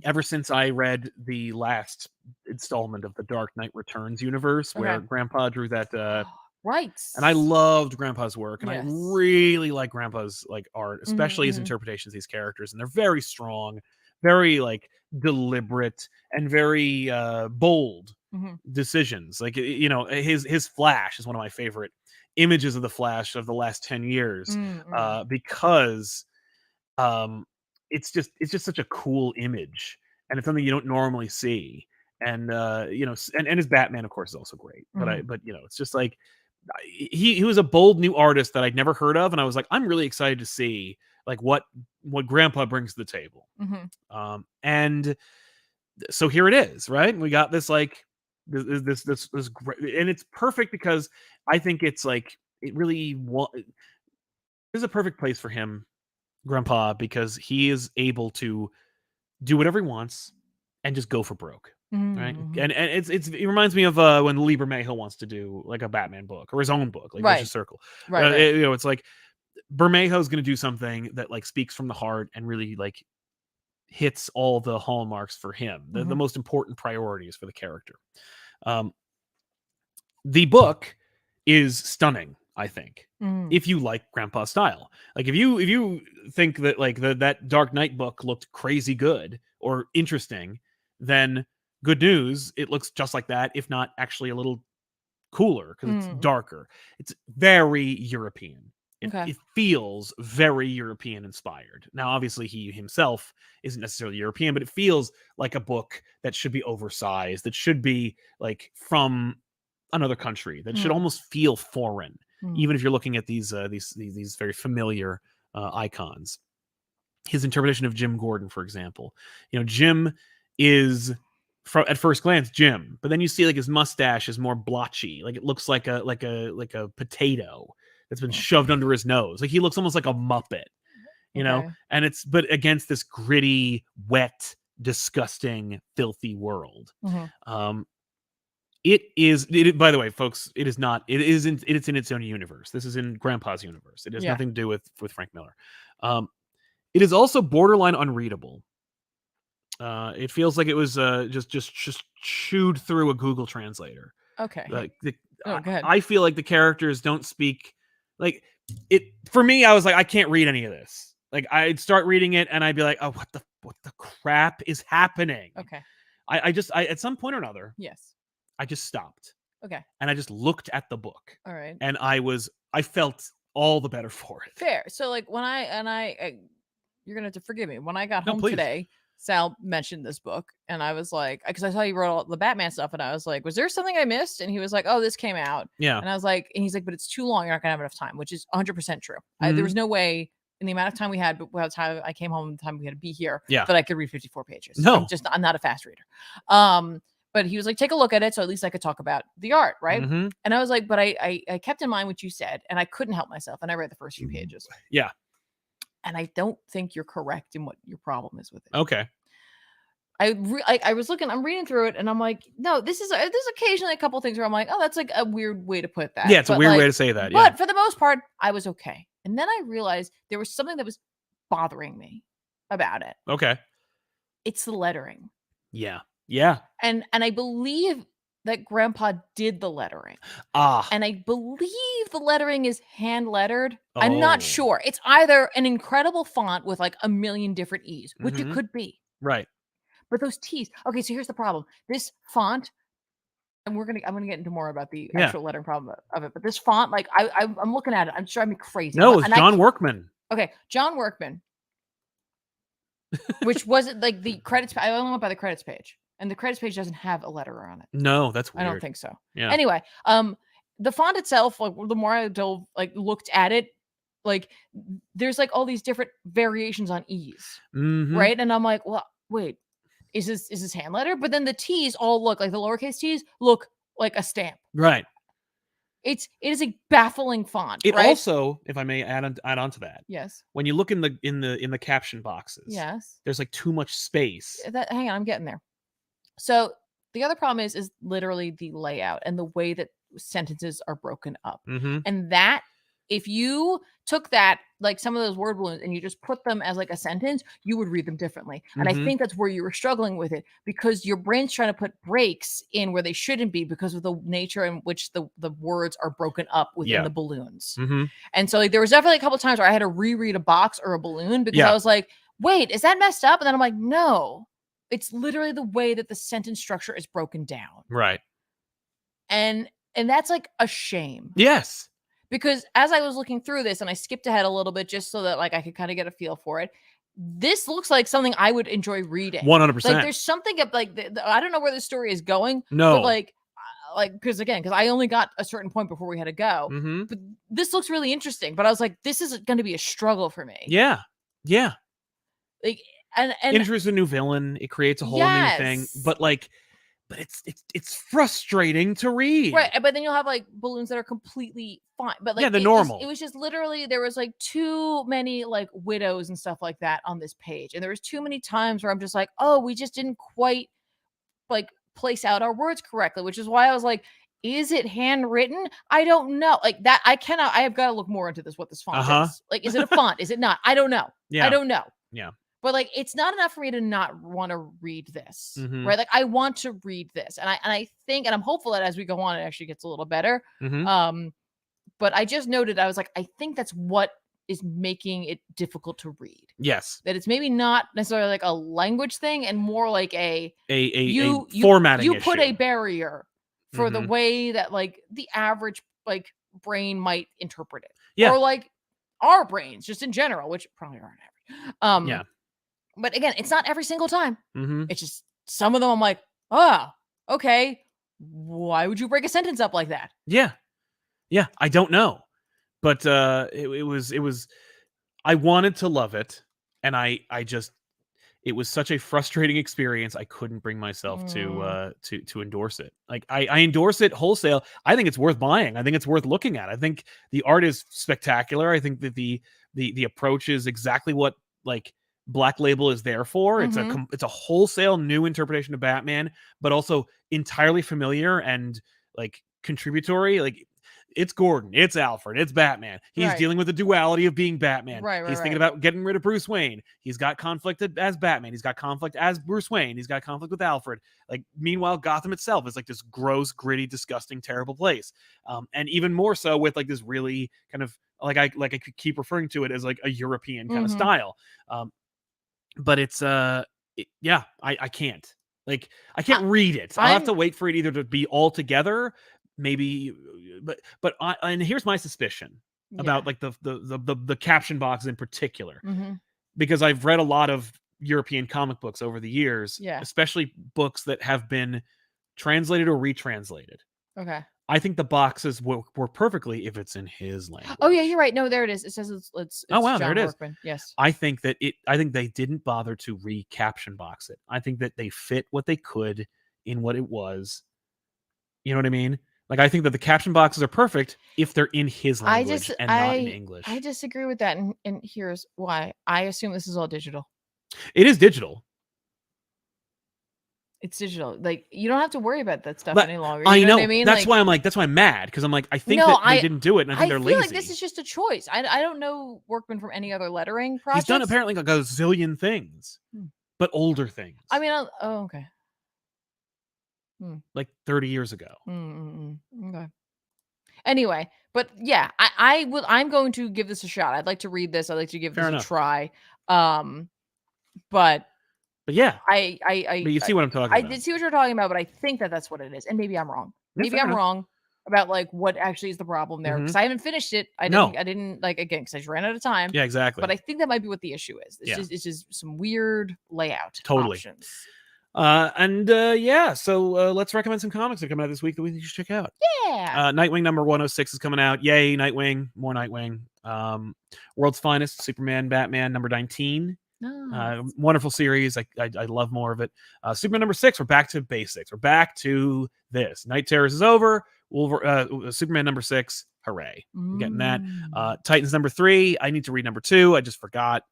ever since I read the last installment of the Dark Knight Returns universe, where Grandpa drew that. Right. And I loved Grandpa's work, and I really like Grandpa's art, especially his interpretations of these characters, and they're very strong, very deliberate, and very bold decisions. Like, his Flash is one of my favorite images of the Flash of the last 10 years, because it's just such a cool image, and it's something you don't normally see. And and his Batman, of course, is also great. But it's just like he was a bold new artist that I'd never heard of, and I was like, I'm really excited to see what Grandpa brings to the table. And so here it is, right? We got this this great, and it's perfect because I think it's it really is a perfect place for him, Grandpa, because he is able to do whatever he wants and just go for broke. Right. And it reminds me of when Lee Bermejo wants to do a Batman book or his own book, Vicious Circle. Right. It's like Bermejo's going to do something that speaks from the heart and really hits all the hallmarks for him, the most important priorities for the character. The book is stunning, I think, if you like Grandpa's style. If you think that that Dark Knight book looked crazy good or interesting, then good news, it looks just like that, if not actually a little cooler, because it's darker. It's very European. It feels very European inspired. Now, obviously, he himself isn't necessarily European, but it feels like a book that should be oversized, that should be from another country, that should almost feel foreign, even if you're looking at these very familiar icons. His interpretation of Jim Gordon, for example, Jim is, at first glance, Jim, but then you see his mustache is more blotchy, it looks like a potato that's been shoved under his nose. He looks almost like a Muppet, and but against this gritty, wet, disgusting, filthy world. It is, by the way, folks, it is not, it's in its own universe. This is in Grandpa's universe. It has nothing to do with Frank Miller. It is also borderline unreadable. It feels like it was just chewed through a Google translator. Okay. I feel like the characters don't speak, for me, I was like, I can't read any of this. Like, I'd start reading it and I'd be like, oh, what the crap is happening? Okay. I at some point or another, Yes. I just stopped Okay. and I just looked at the book. All right. And I felt all the better for it. Fair. So like when you're gonna have to forgive me. When I got home please. today, Sal mentioned this book, and I was like, because I saw you wrote all the Batman stuff, and I was like, was there something I missed? And he was like, oh, this came out. Yeah. And I was like, and he's like, but it's too long. You're not gonna have enough time, which is 100% true. Mhm. There was no way in the amount of time we had, but by the time I came home, the time we had to be here, Yeah. that I could read 54 pages. No. I'm not a fast reader. But he was like, take a look at it, so at least I could talk about the art, right? Mhm. And I was like, but I kept in mind what you said, and I couldn't help myself, and I read the first few pages. Yeah. And I don't think you're correct in what your problem is with it. Okay. I was looking, I'm reading through it, and I'm like, no, there's occasionally a couple things where I'm like, oh, that's like a weird way to put that. Yeah, it's a weird like, way to say that. But for the most part, I was okay. And then I realized there was something that was bothering me about it. Okay. It's the lettering. Yeah. Yeah. And I believe that Grandpa did the lettering. And I believe the lettering is hand lettered. I'm not sure. It's either an incredible font with like a million different E's, which it could be. Right. But those T's. Okay, so here's the problem. This font, and I'm gonna get into more about the actual lettering problem of it. But this font, like I'm looking at it, I'm driving me crazy. No, it's John Workman. Okay, John Workman. Which wasn't like the credits. I only went by the credits page. And the credits page doesn't have a letter on it. No, that's weird. I don't think so. Yeah. Anyway, the font itself, like the more I looked at it, like there's like all these different variations on E's, right? And I'm like, well, wait, is this hand letter? But then the T's all look like the lowercase T's look like a stamp. Right. It is a baffling font. It right? also, if I may add on to that, yes, when you look in the caption boxes, yes, there's like too much space. Hang on, I'm getting there. So the other problem is literally the layout and the way that sentences are broken up. And that, if you took that, like some of those word balloons, and you just put them as like a sentence, you would read them differently. And I think that's where you were struggling with it, because your brain's trying to put breaks in where they shouldn't be because of the nature in which the words are broken up within the balloons. And so like there was definitely a couple of times where I had to reread a box or a balloon because I was like, wait, is that messed up? And then I'm like, no. It's literally the way that the sentence structure is broken down. Right. And that's like a shame. Yes. Because as I was looking through this, and I skipped ahead a little bit just so that like I could kind of get a feel for it, this looks like something I would enjoy reading. 100%. Like there's something of like I don't know where the story is going. No. But like because I only got a certain point before we had to go. But this looks really interesting. But I was like, this is going to be a struggle for me. Yeah. Yeah. Like and introduce a new villain, it creates a whole new thing, but it's frustrating to read, right? But then you'll have like balloons that are completely fine, but like normal. It was just literally there was like too many like widows and stuff like that on this page, and there was too many times where I'm just like, oh, we just didn't quite like place out our words correctly, which is why I was like, is it handwritten? I don't know. Like that, I have got to look more into this. What this font is like? Is it a font? Is it not? I don't know. Yeah. I don't know. Yeah. But like, it's not enough for me to not want to read this, right? Like, I want to read this, and I think, and I'm hopeful that as we go on, it actually gets a little better. But I just noted, I was like, I think that's what is making it difficult to read. Yes, that it's maybe not necessarily like a language thing, and more like a formatting. You put a barrier for the way that like the average like brain might interpret it, or like our brains just in general, which probably aren't average. But again, it's not every single time. It's just some of them I'm like, oh, okay. Why would you break a sentence up like that? Yeah. I don't know. But it was I wanted to love it. And it was such a frustrating experience. I couldn't bring myself to endorse it. Like I endorse it wholesale. I think it's worth buying. I think it's worth looking at. I think the art is spectacular. I think that the approach is exactly what like Black Label is there for. It's a wholesale new interpretation of Batman, but also entirely familiar and like contributory. Like it's Gordon, it's Alfred, it's Batman. He's Right. dealing with the duality of being Batman. Right, He's thinking right. about getting rid of Bruce Wayne. He's got conflict as Batman. He's got conflict as Bruce Wayne. He's got conflict with Alfred. Like, meanwhile, Gotham itself is like this gross, gritty, disgusting, terrible place. And even more so with like this really kind of like I could keep referring to it as like a European kind of style. But it's yeah, I can't. Like, I can't read it. I'll have to wait for it either to be all together, maybe, but and here's my suspicion about like the caption box in particular, because I've read a lot of European comic books over the years, especially books that have been translated or retranslated. Okay. I think the boxes work perfectly if it's in his language. Oh yeah, you're right. No, there it is. It says it's oh wow, John there it is. Workman. Yes. I think they didn't bother to recaption box it. I think that they fit what they could in what it was. You know what I mean? Like, I think that the caption boxes are perfect if they're in his language and not in English. I disagree with that, and here's why. I assume this is all digital. It is digital. It's digital. Like, you don't have to worry about that stuff any longer. I know. What I mean? That's why I'm mad, because I'm like, I think that they didn't do it, and I think they're lazy. I feel like this is just a choice. I don't know Workman from any other lettering project. He's done apparently like a zillion things, but older things. I mean, okay. Like 30 years ago. Okay. Anyway, but yeah, I'm going to give this a shot. I'd like to read this. I'd like to give this a try. But yeah, but you see what I'm talking about. I did see what you're talking about, but I think that that's what it is, and maybe I'm wrong. Maybe I'm wrong about like what actually is the problem there, because I haven't finished it. I didn't like, again, because I just ran out of time. Yeah, exactly. But I think that might be what the issue is. It's just some weird layout options. So let's recommend some comics that come out this week that we should check out. Yeah. Nightwing number 106 is coming out. Yay, Nightwing, more Nightwing. World's Finest, Superman, Batman number 19. Wonderful series. I love more of it. Superman number 6, we're back to basics. We're back to this. Night Terrors is over. Superman number 6, hooray. I'm getting that. Titans number 3, I need to read number 2. I just forgot.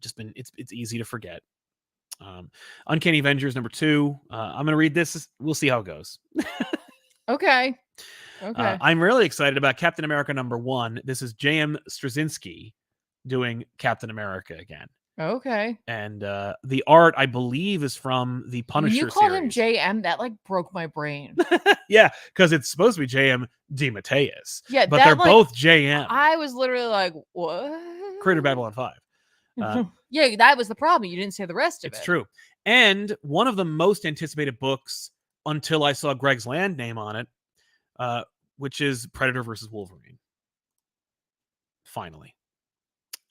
It's easy to forget. Uncanny Avengers number 2. I'm gonna read this. We'll see how it goes. Okay. I'm really excited about Captain America number 1. This is J.M. Straczynski doing Captain America again. Okay. And the art, I believe, is from the Punisher series. You called him JM, that like broke my brain. Yeah, because it's supposed to be JM DeMatteis. Yeah, but they're both JM. I was literally like, what? Creator Babylon 5. Yeah, that was the problem. You didn't say the rest of it. It's true. And one of the most anticipated books until I saw Greg's Land name on it, which is Predator versus Wolverine. Finally.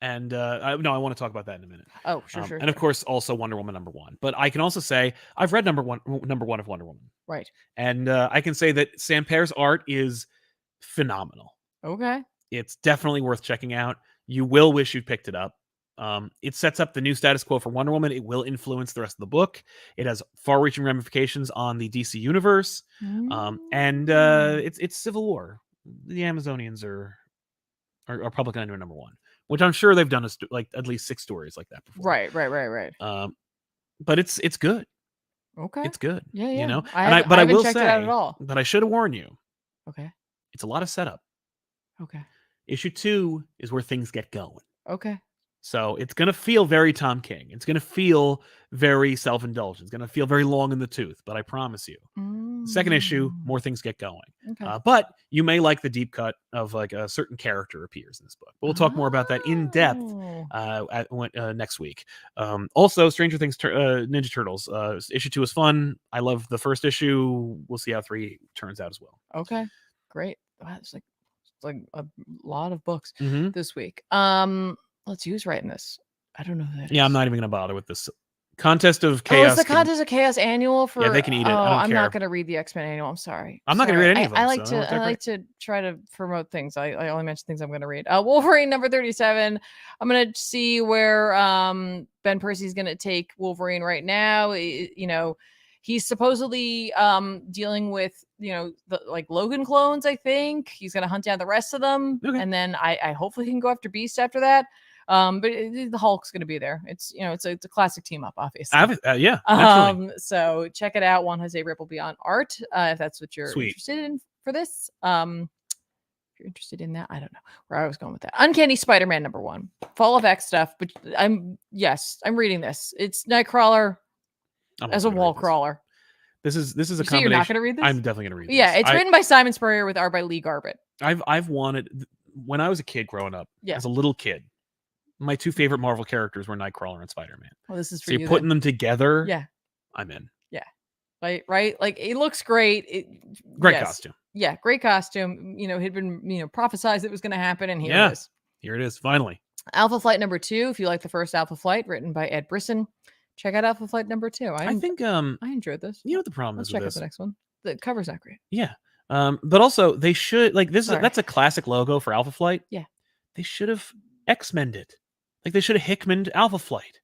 And I want to talk about that in a minute. Oh, sure. And of course, also Wonder Woman number 1. But I can also say I've read number one of Wonder Woman. Right. And I can say that Sam Pear's art is phenomenal. Okay. It's definitely worth checking out. You will wish you'd picked it up. It sets up the new status quo for Wonder Woman. It will influence the rest of the book. It has far-reaching ramifications on the DC universe. And it's Civil War. The Amazonians are Public Enemy number 1, which I'm sure they've done like at least 6 stories like that before. Right. But it's good. Okay. It's good. Yeah. You know? I will checked it out at all. But I should have warned you. Okay. It's a lot of setup. Okay. Issue 2 is where things get going. Okay. So it's going to feel very Tom King. It's going to feel very self-indulgent. It's going to feel very long in the tooth, but I promise you. Second issue, more things get going. Okay. But you may like the deep cut of like a certain character appears in this book. But we'll talk more about that in depth next week. Also, Stranger Things Ninja Turtles. Issue 2 is fun. I love the first issue. We'll see how 3 turns out as well. Okay. Great. Wow, it's like a lot of books this week. Let's see who's writing this. I don't know who that is. Yeah, I'm not even going to bother with this. Contest of Chaos. Oh, it's the Contest of Chaos annual for. Yeah, they can eat it. I'm not going to read the X-Men annual. I'm sorry. I'm not going to read any of them. I like to try to promote things. I only mention things I'm going to read. Wolverine number 37. I'm going to see where Ben Percy's going to take Wolverine right now. He's supposedly dealing with the like Logan clones. I think he's going to hunt down the rest of them, and then I hopefully he can go after Beast after that. But the Hulk's going to be there. It's it's a classic team up, obviously. Yeah, naturally. So check it out. Juan Jose Ripple Beyond Art, if that's what you're Sweet. interested in for this. If you're interested in that, I don't know where I was going with that. Uncanny Spider-Man #1, Fall of X stuff. But I'm reading this. It's Nightcrawler as a wall crawler. This is a combination. You're not going to read this? I'm definitely going to read this. Yeah, it's written by Simon Spurrier with art by Lee Garbett. I've wanted, when I was a kid growing up, as a little kid, my 2 favorite Marvel characters were Nightcrawler and Spider-Man. Well, this is for so you're putting them together. Yeah, I'm in. Yeah, right. Like it looks great. Great costume. Yeah, great costume. Had been prophesized it was going to happen, and here it is. Here it is, finally. Alpha Flight #2. If you like the first Alpha Flight, written by Ed Brisson, check out Alpha Flight #2. I think I enjoyed this. You know what the problem Let's is check with out this? the next one. The cover's not great. Yeah. But also they should that's a classic logo for Alpha Flight. Yeah. They should have X-mened it. Like they should have Hickmaned Alpha Flight.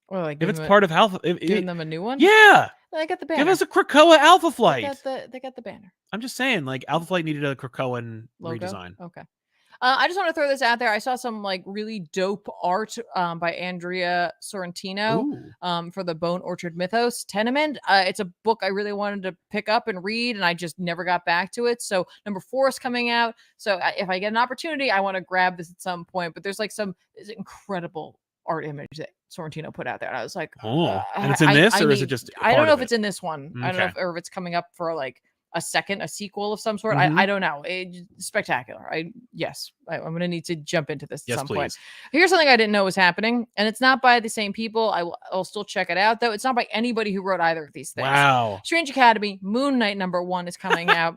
Or like if it's part of Alpha, giving them a new one. Yeah. They got the banner. Give us a Krakoa Alpha Flight. They got the banner. I'm just saying, like Alpha Flight needed a Krakoan logo? redesign. Okay. I just want to throw this out there. I saw some like really dope art by Andrea Sorrentino for the Bone Orchard Mythos Tenement. It's a book I really wanted to pick up and read, and I just never got back to it. So #4 is coming out. So if I get an opportunity, I want to grab this at some point. But there's like some incredible art image that Sorrentino put out there, and I was like, and it's in this, or is it just? I don't know if it's in this one. I don't know if it's coming up for like a sequel of some sort. I don't know. It's spectacular. I'm going to need to jump into this at some point. Here's something I didn't know was happening, and it's not by the same people. I'll still check it out, though. It's not by anybody who wrote either of these things. Wow. Strange Academy, Moon Knight #1 is coming out.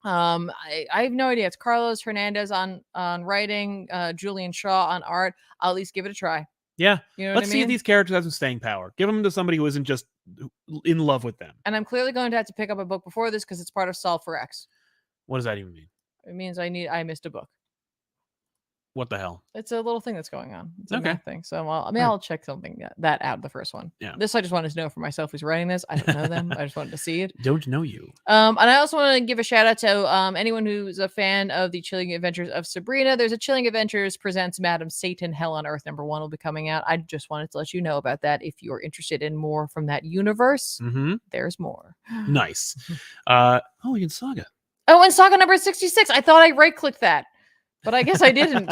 I have no idea. It's Carlos Hernandez on writing, Julian Shaw on art. I'll at least give it a try. Yeah. You know Let's see if these characters have some staying power. Give them to somebody who isn't just in love with them. And I'm clearly going to have to pick up a book before this because it's part of Solve for X. What does that even mean? It means I missed a book. What the hell? It's a little thing that's going on. It's a math thing. So I'll check something that out, the first one. Yeah. This I just wanted to know for myself who's writing this. I don't know them. I just wanted to see it. Don't know you. And I also want to give a shout out to anyone who's a fan of the Chilling Adventures of Sabrina. There's a Chilling Adventures presents Madam Satan Hell on Earth #1 will be coming out. I just wanted to let you know about that. If you're interested in more from that universe, there's more. Nice. In Saga. Oh, and Saga #66. I thought I right-clicked that, but I guess I didn't.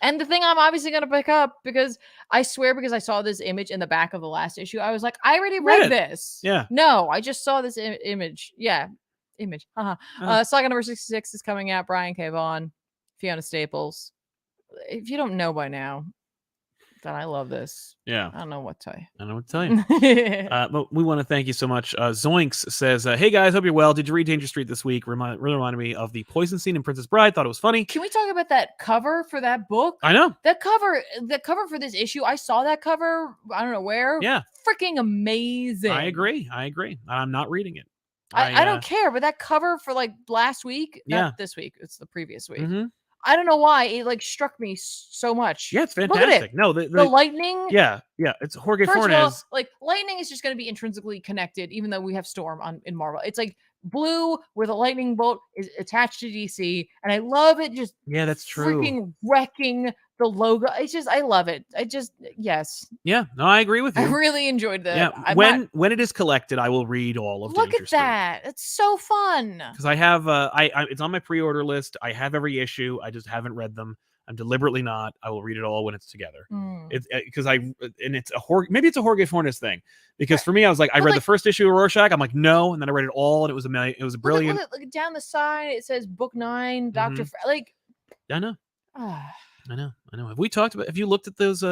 And the thing I'm obviously going to pick up, because I swear, because I saw this image in the back of the last issue, I was like, I already read this. Yeah. No, I just saw this image. Yeah. Image. Saga #66 is coming out. Brian K. Vaughan, Fiona Staples. If you don't know by now, then I love this. Yeah. I don't know what to tell you. I don't know what to tell you. But we want to thank you so much. Zoinks says, hey guys, hope you're well. Did you read Danger Street this week? Really reminded me of the poison scene in Princess Bride. Thought it was funny. Can we talk about that cover for that book? I know. The cover for this issue, I saw that cover, I don't know where. Yeah. Freaking amazing. I agree. I'm not reading it. I don't care, but that cover for like last week, not this week, it's the previous week. I don't know why it like struck me so much. Yeah, it's fantastic. Look at it. No, the lightning. Yeah, it's Jorge First Fornes. of all, like lightning is just going to be intrinsically connected, even though we have Storm in Marvel. It's like blue with a lightning bolt is attached to DC, and I love it. Just that's true. Freaking wrecking the logo. It's just I love it. Yes. Yeah, no, I agree with you. I really enjoyed that. Yeah, when it is collected, I will read all of. Look Danger at that! It's so fun. Because I have it's on my pre-order list. I have every issue. I just haven't read them. I'm deliberately not. I will read it all when it's together. It's because it's maybe it's a Jorge Fornes thing. Because for me, I was like, I read the first issue of Rorschach. I'm like, no, and then I read it all, and it was brilliant. Look down the side. It says Book 9, Dr. I know. I know. Have we talked about? Have you looked at those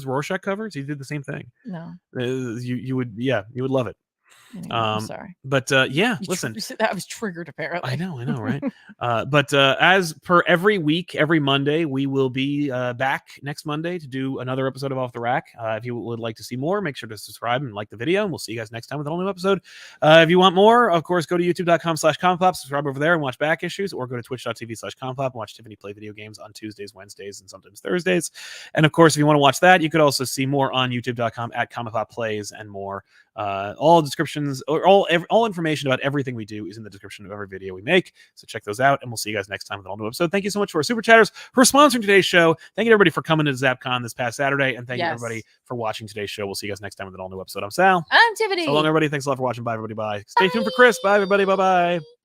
Rorschach covers? He did the same thing. No. You would love it. Anyway, I'm sorry. But listen, that was triggered apparently. I know, right? But as per every week, every Monday, we will be back next Monday to do another episode of Off the Rack. If you would like to see more, make sure to subscribe and like the video, and we'll see you guys next time with a whole new episode. If you want more, of course, go to youtube.com/ComicPop, subscribe over there and watch back issues, or go to twitch.tv/ComicPop and watch Tiffany play video games on Tuesdays, Wednesdays, and sometimes Thursdays. And of course, if you want to watch that, you could also see more on youtube.com @ComicPop Plays and more. All descriptions or all information about everything we do is in the description of every video we make. So check those out, and we'll see you guys next time with an all new episode. Thank you so much to our super chatters for sponsoring today's show. Thank you to everybody for coming to ZapCon this past Saturday, and thank you everybody for watching today's show. We'll see you guys next time with an all new episode. I'm Sal. I'm Tiffany. So long, everybody. Thanks a lot for watching. Bye, everybody. Bye. Stay tuned for Chris. Bye, everybody. Bye bye.